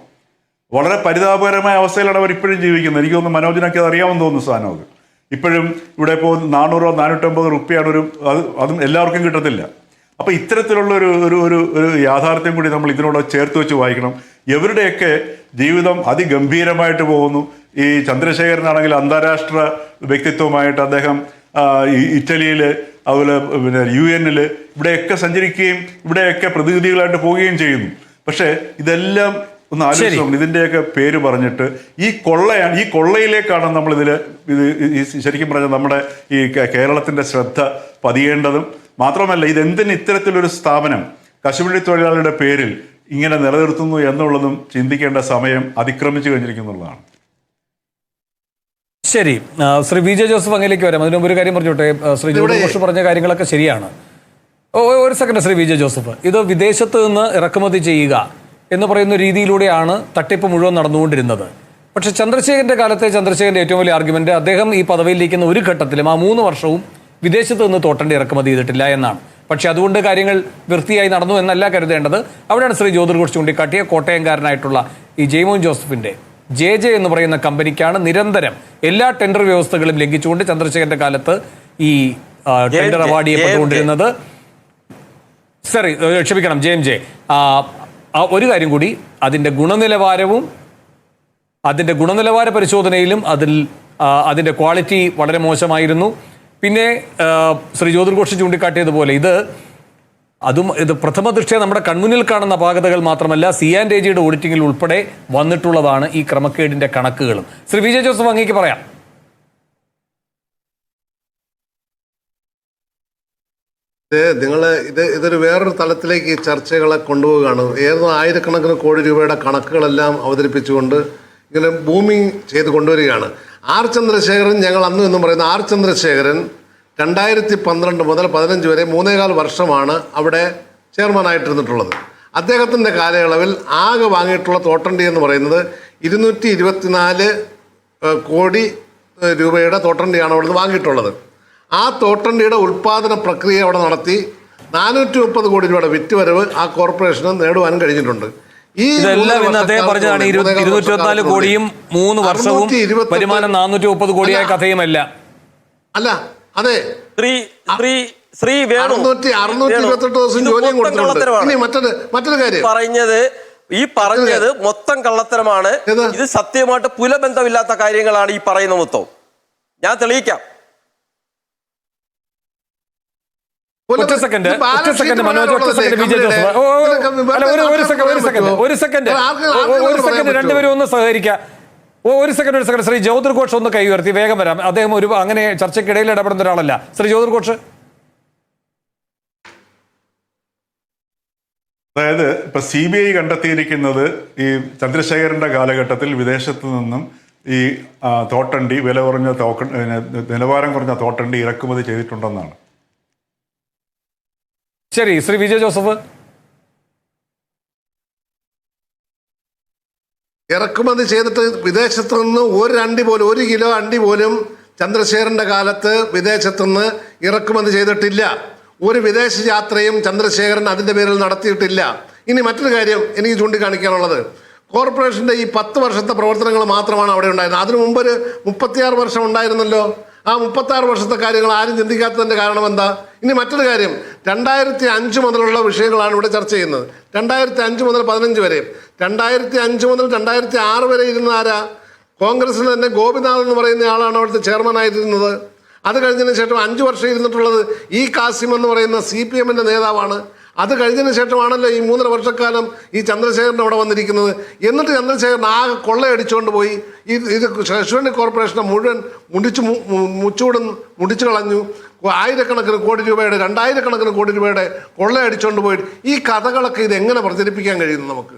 വളരെ പരിതാപകരമായ അവസ്ഥയിലാണ് അവർ ഇപ്പോഴും ജീവിക്കുന്നത്. എനിക്ക് തോന്നുന്നു മനോജിനൊക്കെ അത് അറിയാമെന്ന് തോന്നുന്നു സാധനം. അത് ഇപ്പോഴും ഇവിടെ ഇപ്പോൾ 400-450 റുപ്യാണ് അതും എല്ലാവർക്കും കിട്ടത്തില്ല. അപ്പോൾ ഇത്തരത്തിലുള്ള ഒരു യാഥാർത്ഥ്യം കൂടി നമ്മൾ ഇതിനോട് ചേർത്ത് വെച്ച് വായിക്കണം. ഇവരുടെയൊക്കെ ജീവിതം അതിഗംഭീരമായിട്ട് പോകുന്നു. ഈ ചന്ദ്രശേഖരനാണെങ്കിൽ അന്താരാഷ്ട്ര വ്യക്തിത്വമായിട്ട് അദ്ദേഹം ഇറ്റലിയിൽ, അതുപോലെ പിന്നെ UN ഇവിടെയൊക്കെ സഞ്ചരിക്കുകയും ഇവിടെയൊക്കെ പ്രതിനിധികളായിട്ട് പോവുകയും ചെയ്യുന്നു. പക്ഷേ ഇതെല്ലാം ഒന്ന് ആലോചിച്ചു, ഇതിൻ്റെയൊക്കെ പേര് പറഞ്ഞിട്ട് ഈ കൊള്ളയിലേക്കാണ് നമ്മൾ ഇത് ശരിക്കും പറഞ്ഞാൽ നമ്മുടെ ഈ കേരളത്തിൻ്റെ ശ്രദ്ധ പതിയേണ്ടതും. മാത്രമല്ല, ഇതെന്തിന് ഇത്തരത്തിലൊരു സ്ഥാപനം കശുവണ്ടി തൊഴിലാളിയുടെ പേരിൽ ഇങ്ങനെ നിലനിർത്തുന്നു എന്നുള്ളതും ചിന്തിക്കേണ്ട സമയം അതിക്രമിച്ചു കഴിഞ്ഞിരിക്കുന്നുള്ളതാണ്. ശരി, ശ്രീ VJ ജോസഫ് അങ്ങയിലേക്ക് വരാം. അതിന് മുമ്പ് ഒരു കാര്യം പറഞ്ഞോട്ടെ. ശ്രീ ജോർജ് പറഞ്ഞ കാര്യങ്ങളൊക്കെ ശരിയാണ്. ഒരു സെക്കൻഡ് ശ്രീ VJ ജോസഫ്, ഇത് വിദേശത്ത് നിന്ന് ഇറക്കുമതി ചെയ്യുക എന്ന് പറയുന്ന രീതിയിലൂടെയാണ് തട്ടിപ്പ് മുഴുവൻ നടന്നുകൊണ്ടിരുന്നത്. പക്ഷേ ചന്ദ്രശേഖരൻ്റെ കാലത്തെ ചന്ദ്രശേഖരൻ്റെ ഏറ്റവും വലിയ ആർഗ്യുമെന്റ്, അദ്ദേഹം ഈ പദവിയിലിരിക്കുന്ന ഒരു ഘട്ടത്തിലും ആ 3 വർഷവും വിദേശത്ത് നിന്ന് തോട്ടണ്ടി ഇറക്കുമതി ചെയ്തിട്ടില്ല എന്നാണ്. പക്ഷെ അതുകൊണ്ട് കാര്യങ്ങൾ വൃത്തിയായി നടന്നു എന്നല്ല കരുതേണ്ടത്. അവിടെയാണ് ശ്രീ ജ്യോതിർഘോഷ് ചൂണ്ടിക്കാട്ടിയ കോട്ടയംകാരനായിട്ടുള്ള ഈ ജെയ്മോൻ ജോസഫിൻ്റെ JJ എന്ന് പറയുന്ന കമ്പനിക്കാണ് നിരന്തരം എല്ലാ ടെൻഡർ വ്യവസ്ഥകളും ലംഘിച്ചുകൊണ്ട് ചന്ദ്രശേഖരന്റെ കാലത്ത് ഈ ടെൻഡർ അവാർഡ് ചെയ്യപ്പെട്ടുകൊണ്ടിരുന്നത്. സോറി, ക്ഷമിക്കണം, JMJ. ഒരു കാര്യം കൂടി, അതിന്റെ ഗുണനിലവാര പരിശോധനയിലും അതിന്റെ ക്വാളിറ്റി വളരെ മോശമായിരുന്നു. പിന്നെ ശ്രീ ജ്യോതിർഘോഷ് ചൂണ്ടിക്കാട്ടിയതുപോലെ ഇത് പ്രഥമ ദൃഷ്ട്യാ നമ്മുടെ കൺമുന്നിൽ കാണുന്ന അപാകതകൾ മാത്രമല്ല, C&AGയുടെ ഓഡിറ്റിംഗിൽ ഉൾപ്പെടെ വന്നിട്ടുള്ളതാണ് ഈ ക്രമക്കേടിന്റെ കണക്കുകളും. ശ്രീ വിജയ് ജോസഫ്, അങ്ങേക്ക് പറയാം. നിങ്ങൾ ഇതൊരു വേറൊരു തലത്തിലേക്ക് ചർച്ചകളെ കൊണ്ടുപോവുകയാണ്. ആയിരക്കണക്കിന് കോടി രൂപയുടെ കണക്കുകളെല്ലാം അവതരിപ്പിച്ചുകൊണ്ട് ഇങ്ങനെ ബൂമിങ് ചെയ്ത് കൊണ്ടുവരികയാണ്. ആർ ചന്ദ്രശേഖരൻ, ഞങ്ങൾ അന്നും എന്നും പറയുന്ന ആർ ചന്ദ്രശേഖരൻ 2012 മുതൽ 15 വരെ 3.25 വർഷമാണ് അവിടെ ചെയർമാനായിട്ടിരുന്നിട്ടുള്ളത്. അദ്ദേഹത്തിൻ്റെ കാലയളവിൽ ആകെ വാങ്ങിയിട്ടുള്ള തോട്ടണ്ടി എന്ന് പറയുന്നത് 224 കോടി രൂപയുടെ തോട്ടണ്ടിയാണ് അവിടെ നിന്ന് വാങ്ങിയിട്ടുള്ളത്. ആ തോട്ടണ്ടിയുടെ ഉൽപ്പാദന പ്രക്രിയ അവിടെ നടത്തി 430 കോടി രൂപയുടെ വിറ്റുവരവ് ആ കോർപ്പറേഷന് നേടുവാനും കഴിഞ്ഞിട്ടുണ്ട്. ഇതെല്ലാം ഇന്ന് അദ്ദേഹം പറഞ്ഞതാണ്. 224 കോടിയും 3 വർഷവും വരുമാനം 430 കോടിയായ കഥയുമല്ല. അല്ല, അതെ, ശ്രീ 628 ദിവസം ജോലിയും കൊടുത്തിട്ടുണ്ട്. മറ്റൊരു കാര്യം പറഞ്ഞത് മൊത്തം കള്ളത്തരമാണ്. ഇത് സത്യമായിട്ട് പുലബന്ധമില്ലാത്ത കാര്യങ്ങളാണ് ഈ പറയുന്ന മൊത്തം. ഞാൻ തെളിയിക്കാം. ഒറ്റ സെക്കൻഡ് മനോജ്, ഒറ്റ സെക്കൻഡ് വിജയ് ജോസഫ്, ഒരു സെക്കൻഡ് രണ്ടുപേരും ഒന്ന് സഹകരിക്കാം. ഒരു സെക്കൻഡ് ശ്രീ ജ്യോതിർഘോഷ് ഒന്ന് കൈ ഉയർത്തി, വേഗം വരാം. അദ്ദേഹം അങ്ങനെ ചർച്ചയ്ക്കിടയിൽ ഇടപെടുന്ന ഒരാളല്ല. ശ്രീ ജ്യോതിർഘോഷ്. അതായത് ഇപ്പൊ CBI കണ്ടെത്തിയിരിക്കുന്നത് ഈ ചന്ദ്രശേഖരന്റെ കാലഘട്ടത്തിൽ വിദേശത്ത് നിന്നും ഈ തോട്ടണ്ടി നിലവാരം കുറഞ്ഞ തോട്ടണ്ടി ഇറക്കുമതി ചെയ്തിട്ടുണ്ടെന്നാണ്. ശരി, ശ്രീ വിജയ് ജോസഫ്. ഇറക്കുമതി ചെയ്തിട്ട് വിദേശത്തു നിന്ന് ഒരു കിലോ അണ്ടി പോലും ചന്ദ്രശേഖരന്റെ കാലത്ത് വിദേശത്തു നിന്ന് ഇറക്കുമതി ചെയ്തിട്ടില്ല. ഒരു വിദേശ യാത്രയും ചന്ദ്രശേഖരൻ അതിൻ്റെ പേരിൽ നടത്തിയിട്ടില്ല. ഇനി മറ്റൊരു കാര്യം എനിക്ക് ചൂണ്ടിക്കാണിക്കാനുള്ളത്, കോർപ്പറേഷൻ്റെ ഈ 10 വർഷത്തെ പ്രവർത്തനങ്ങൾ മാത്രമാണ് അവിടെ ഉണ്ടായിരുന്നത്. അതിനു മുമ്പ് ഒരു 36 വർഷം ഉണ്ടായിരുന്നല്ലോ. ആ 36 വർഷത്തെ കാര്യങ്ങൾ ആരും ചിന്തിക്കാത്തതിൻ്റെ കാരണം എന്താ? ഇനി മറ്റൊരു കാര്യം, 2005 മുതലുള്ള വിഷയങ്ങളാണ് ഇവിടെ ചർച്ച ചെയ്യുന്നത്. 2005 മുതൽ 15 വരെ, 2005 മുതൽ 2006 വരെ ഇരുന്ന ആരാ? കോൺഗ്രസിൽ തന്നെ ഗോപിനാഥ് എന്ന് പറയുന്ന ആളാണ് അവിടുത്തെ ചെയർമാനായിരുന്നത്. അത് കഴിഞ്ഞതിന് ശേഷം 5 വർഷം ഇരുന്നിട്ടുള്ളത് ഈ കാസിം എന്ന് പറയുന്ന CPM-ൻ്റെ നേതാവാണ്. അത് കഴിഞ്ഞതിന് ശേഷമാണല്ലോ ഈ 3.5 വർഷക്കാലം ഈ ചന്ദ്രശേഖരൻ അവിടെ വന്നിരിക്കുന്നത്. എന്നിട്ട് ചന്ദ്രശേഖരൻ ആകെ കൊള്ളയടിച്ചുകൊണ്ട് പോയി ഇത് ശശുവണി കോർപ്പറേഷനെ മുഴുവൻ മുടിച്ചു കളഞ്ഞു. 1000 കോടി രൂപയുടെ 2000 കണക്കിന് കോടി രൂപയുടെ കൊള്ളയടിച്ചുകൊണ്ട് പോയിട്ട് ഈ കഥകളൊക്കെ ഇത് എങ്ങനെ പ്രചരിപ്പിക്കാൻ കഴിയുന്നു നമുക്ക്?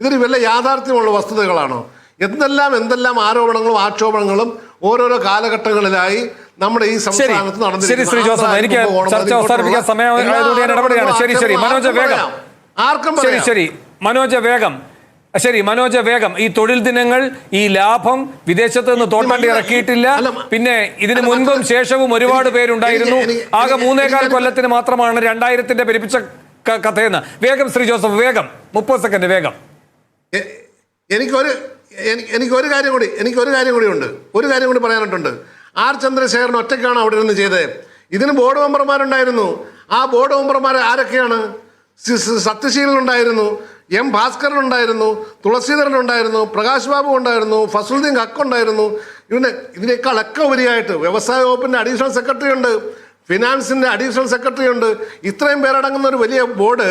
ഇതൊരു വല്ല യാഥാർത്ഥ്യമുള്ള വസ്തുതകളാണോ? എന്തെല്ലാം ആരോപണങ്ങളും ആക്ഷേപങ്ങളും ഓരോരോ കാലഘട്ടങ്ങളിലായി നമ്മുടെ ഈ സംസ്ഥാനത്ത് നടന്നിരിക്കുന്നു. എനിക്ക് ചർച്ച അവസാനിപ്പിക്കാൻ സമയമായതുകൊണ്ട് ഞാൻ ഇടപെടുകയാണ്. ശരി മനോജ് വേഗം. മനോജ് വേഗം. ഈ തൊഴിൽ ദിനങ്ങൾ, ഈ ലാഭം, വിദേശത്ത് നിന്ന് തോട്ടണ്ടി ഇറക്കിയിട്ടില്ല. പിന്നെ ഇതിനു മുൻപും ശേഷവും ഒരുപാട് പേരുണ്ടായിരുന്നു. ആകെ 3.25 കൊല്ലത്തിന് മാത്രമാണ് 2000-ന്റെ പെരുപ്പിച്ച കഥയെന്ന്. വേഗം ശ്രീ ജോസഫ്, വേഗം, 30 സെക്കൻഡ് വേഗം. എനിക്കൊരു കാര്യം കൂടി പറയാനായിട്ടുണ്ട്. ആർ ചന്ദ്രശേഖരൻ ഒറ്റയ്ക്കാണ് അവിടെ നിന്ന് ചെയ്തത്. ഇതിന് ബോർഡ് മെമ്പർമാരുണ്ടായിരുന്നു. ആ ബോർഡ് മെമ്പർമാർ ആരൊക്കെയാണ്? സത്യശീലൻ ഉണ്ടായിരുന്നു, M ഭാസ്കരൻ ഉണ്ടായിരുന്നു, തുളസീധരൻ ഉണ്ടായിരുന്നു, പ്രകാശ് ബാബു ഉണ്ടായിരുന്നു, ഫസലുദ്ദീൻ ഹക്ക് ഉണ്ടായിരുന്നു. ഇതിനേക്കാളൊക്കെ ഉപരിയായിട്ട് വ്യവസായ വകുപ്പിൻ്റെ അഡീഷണൽ സെക്രട്ടറി ഉണ്ട്, ഫിനാൻസിൻ്റെ അഡീഷണൽ സെക്രട്ടറി ഉണ്ട്. ഇത്രയും പേരടങ്ങുന്ന ഒരു വലിയ ബോർഡ്,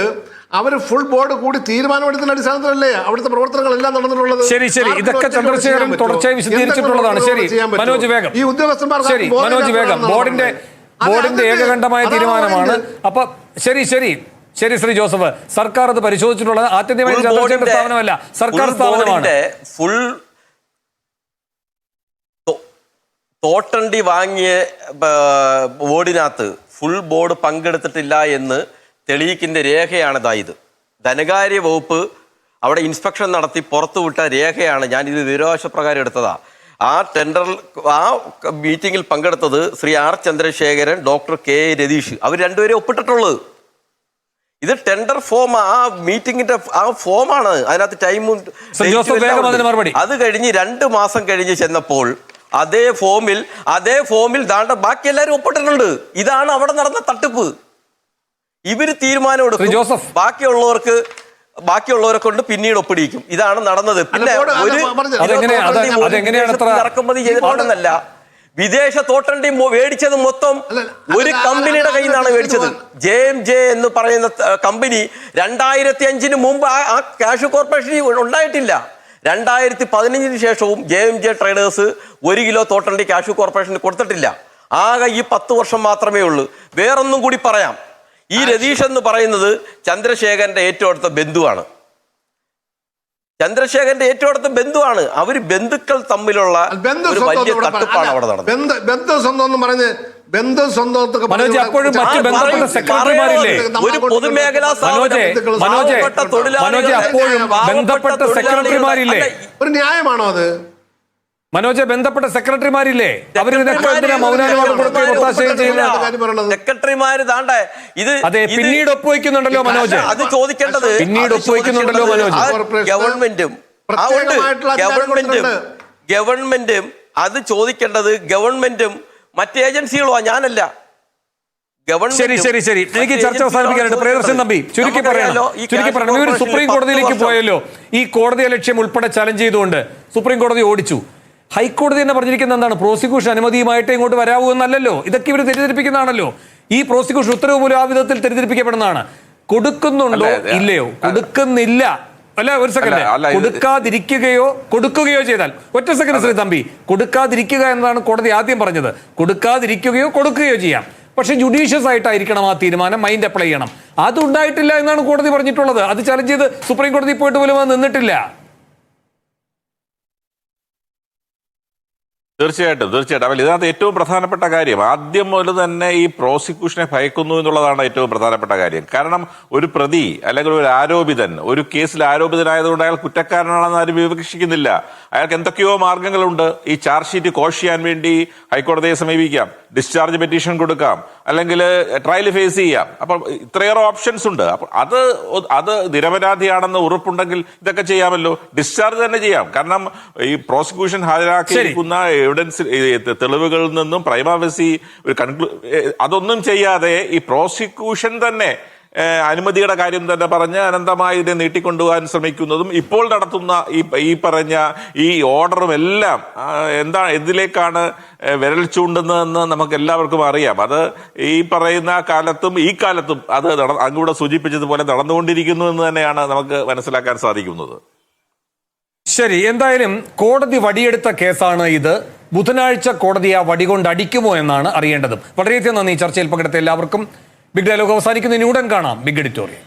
അവർ ഫുൾ ബോർഡ് കൂടി തീരുമാനമെടുക്കുന്ന അടിസ്ഥാനത്തിലല്ലേ അവിടുത്തെ പ്രവർത്തനങ്ങളെല്ലാം നടന്നിട്ടുള്ളത്. ശരി, ഇതൊക്കെ ചന്ദ്രശേഖരൻ തുടർച്ചയായി വിശദീകരിച്ചിട്ടുള്ളതാണ്. ശരി മനോജ് വേഗം. ഈ ഉദ്യോഗസ്ഥന്മാർ ബോർഡിന്റെ ഏകകണ്ഠമായ തീരുമാനമാണ്. അപ്പൊ ശരി ശ്രീ ജോസഫ്, സർക്കാർ അത് പരിശോധിച്ചിട്ടുള്ളത് ആത്യന്തികമായി ചന്ദ്രശേഖരന്റെ സ്ഥാപനമല്ല, സർക്കാർ സ്ഥാപനമാണ്. ഫുൾ തോട്ടണ്ടി വാങ്ങിയ ബോർഡിനകത്ത് ഫുൾ ബോർഡ് പങ്കെടുത്തിട്ടില്ല എന്ന് തെളിയിക്കുന്ന രേഖയാണിതായത്. ധനകാര്യ വകുപ്പ് അവിടെ ഇൻസ്പെക്ഷൻ നടത്തി പുറത്തുവിട്ട രേഖയാണ്. ഞാനിത് വിവരാവകാശപ്രകാരം എടുത്തതാ. ആ മീറ്റിംഗിൽ പങ്കെടുത്തത് ശ്രീ ആർ ചന്ദ്രശേഖരൻ, ഡോക്ടർ K രതീഷ്, അവർ രണ്ടുപേരെ ഒപ്പിട്ടിട്ടുള്ളത്. ഇത് ടെൻഡർ ഫോം, ആ മീറ്റിംഗിന്റെ ആ ഫോമാണ്, അതിനകത്ത് ടൈമും അത് കഴിഞ്ഞ് 2 മാസം കഴിഞ്ഞ് ചെന്നപ്പോൾ അതേ ഫോമിൽ ദാണ്ട ബാക്കി എല്ലാവരും ഒപ്പിട്ടിട്ടുണ്ട്. ഇതാണ് അവിടെ നടന്ന തട്ടിപ്പ്. ഇവര് തീരുമാനം എടുക്കും, ബാക്കിയുള്ളവരെ കൊണ്ട് പിന്നീട് ഒപ്പിടിക്കും. ഇതാണ് നടന്നത്. പിന്നെ ഇറക്കുമതി ചെയ്തിട്ടുണ്ടെന്നല്ല, വിദേശ തോട്ടണ്ടി മേടിച്ചത് മൊത്തം ഒരു കമ്പനിയുടെ കയ്യിൽ നിന്നാണ് മേടിച്ചത്. JMJ എന്ന് പറയുന്ന കമ്പനി 2005 മുമ്പ് ആ ക്യാഷ് കോർപ്പറേഷൻ ഉണ്ടായിട്ടില്ല. 2015 ശേഷവും JMJ ട്രേഡേഴ്സ് 1 കിലോ തോട്ടണ്ടി ക്യാഷ് കോർപ്പറേഷന് കൊടുത്തിട്ടില്ല. ആകെ ഈ 10 വർഷം മാത്രമേ ഉള്ളൂ. വേറൊന്നും കൂടി പറയാം. ഈ രതീഷ് എന്ന് പറയുന്നത് ചന്ദ്രശേഖരന്റെ ഏറ്റവും അടുത്ത ബന്ധുവാണ്. അവര് ബന്ധുക്കൾ തമ്മിലുള്ള ഒരു വലിയ തട്ടിപ്പാണ് അവിടെ നടന്നത്. ഒരു പൊതുമേഖലാ ഒരു ന്യായമാണോ അത്? മനോജ്, ബന്ധപ്പെട്ട സെക്രട്ടറിമാരില്ലേ, സെക്രട്ടറിമാര് താണ്ടേ ഇത് പിന്നീട് ഒപ്പുവെക്കുന്നുണ്ടല്ലോ മനോജ്. അത് ചോദിക്കേണ്ടത് ഗവൺമെന്റും അത് ചോദിക്കേണ്ടത് ഗവൺമെന്റും മറ്റ് ഏജൻസികളോ, ഞാനല്ല. ശരി, എനിക്ക് ചർച്ച അവസാനിപ്പിക്കാനുണ്ട്. പ്രിയദർശൻ തമ്പി, ചുരുക്കി പറയണം. ഇവർ സുപ്രീം കോടതിയിലേക്ക് പോയല്ലോ. ഈ കോടതിയെ ലക്ഷ്യം ഉൾപ്പെടെ ചലഞ്ച് ചെയ്തുകൊണ്ട് സുപ്രീം കോടതി ഓടിച്ചു. ഹൈക്കോടതി തന്നെ പറഞ്ഞിരിക്കുന്നത് എന്താണ്? പ്രോസിക്യൂഷൻ അനുമതിയുമായിട്ട് ഇങ്ങോട്ട് വരാവൂ എന്നല്ലല്ലോ. ഇതൊക്കെ ഇവർ തെറ്റിദ്ധരിപ്പിക്കുന്നതാണല്ലോ. ഈ പ്രോസിക്യൂഷൻ ഉത്തരവ് പോലും ആ വിധത്തിൽ തെറ്റിദ്ധരിപ്പിക്കപ്പെടുന്നതാണ്. കൊടുക്കുന്നുണ്ടോ ഇല്ലയോ? കൊടുക്കുന്നില്ല അല്ല, ഒരു സെക്കൻഡ്. കൊടുക്കാതിരിക്കുകയോ കൊടുക്കുകയോ ചെയ്താൽ, ഒറ്റ സെക്കൻഡ് ശ്രീ തമ്പി, കൊടുക്കാതിരിക്കുക എന്നതാണ് കോടതി ആദ്യം പറഞ്ഞത്. കൊടുക്കാതിരിക്കുകയോ കൊടുക്കുകയോ ചെയ്യാം, പക്ഷെ ജുഡീഷ്യസ് ആയിട്ടായിരിക്കണം ആ തീരുമാനം, മൈൻഡ് അപ്ലൈ ചെയ്യണം. അതുണ്ടായിട്ടില്ല എന്നാണ് കോടതി പറഞ്ഞിട്ടുള്ളത്. അത് ചലഞ്ച് ചെയ്ത് സുപ്രീം കോടതി പോയിട്ട് പോലും അത് നിന്നിട്ടില്ല. തീർച്ചയായിട്ടും. അവൽ ഇതിനകത്ത് ഏറ്റവും പ്രധാനപ്പെട്ട കാര്യം, ആദ്യം മുതൽ തന്നെ ഈ പ്രോസിക്യൂഷനെ ഭയക്കുന്നു എന്നുള്ളതാണ് ഏറ്റവും പ്രധാനപ്പെട്ട കാര്യം. കാരണം ഒരു പ്രതി അല്ലെങ്കിൽ ഒരു ആരോപിതൻ ഒരു കേസിൽ ആരോപിതനായതുകൊണ്ട് അയാൾ കുറ്റക്കാരനാണെന്ന് ആരും വിവക്ഷിക്കുന്നില്ല. അയാൾക്ക് എന്തൊക്കെയോ മാർഗങ്ങളുണ്ട്. ഈ ചാർജ് ഷീറ്റ് കോഷ് ചെയ്യാൻ വേണ്ടി ഹൈക്കോടതിയെ സമീപിക്കാം, ഡിസ്ചാർജ് പെറ്റീഷൻ കൊടുക്കാം, അല്ലെങ്കിൽ ട്രയൽ ഫേസ് ചെയ്യാം. അപ്പം ഇത്രയേറെ ഓപ്ഷൻസ് ഉണ്ട്. അപ്പം അത് നിരപരാധിയാണെന്ന് ഉറപ്പുണ്ടെങ്കിൽ ഇതൊക്കെ ചെയ്യാമല്ലോ. ഡിസ്ചാർജ് തന്നെ ചെയ്യാം. കാരണം ഈ പ്രോസിക്യൂഷൻ ഹാജരാക്കിയിരിക്കുന്ന എവിഡൻസ് തെളിവുകളിൽ നിന്നും പ്രൈമാ ഫേസി ഒരു അതൊന്നും ചെയ്യാതെ ഈ പ്രോസിക്യൂഷൻ തന്നെ അനുമതിയുടെ കാര്യം തന്നെ പറഞ്ഞ് അനന്തമായി ഇതിനെ നീട്ടിക്കൊണ്ടുപോകാൻ ശ്രമിക്കുന്നതും ഇപ്പോൾ നടത്തുന്ന ഈ പറഞ്ഞ ഈ ഓർഡറും എല്ലാം എന്തിലേക്കാണ് വിരൽ ചൂണ്ടുന്നതെന്ന് നമുക്ക് എല്ലാവർക്കും അറിയാം. അത് ഈ പറയുന്ന കാലത്തും ഈ കാലത്തും അത് അങ്ങൂടെ സൂചിപ്പിച്ചതുപോലെ നടന്നുകൊണ്ടിരിക്കുന്നു എന്ന് തന്നെയാണ് നമുക്ക് മനസ്സിലാക്കാൻ സാധിക്കുന്നത്. ശരി, എന്തായാലും കോടതി വടിയെടുത്ത കേസാണ് ഇത്. ബുധനാഴ്ച കോടതി ആ വടി കൊണ്ട് അടിക്കുമോ എന്നാണ് അറിയേണ്ടതും. വളരെയധികം നന്ദി ചർച്ചയിൽ പങ്കെടുത്ത എല്ലാവർക്കും. ബിഗ് ഡയലോഗ് അവസാനിക്കുന്നതിന് ഉടൻ കാണാം ബിഗ് എഡിറ്റോറിയൽ.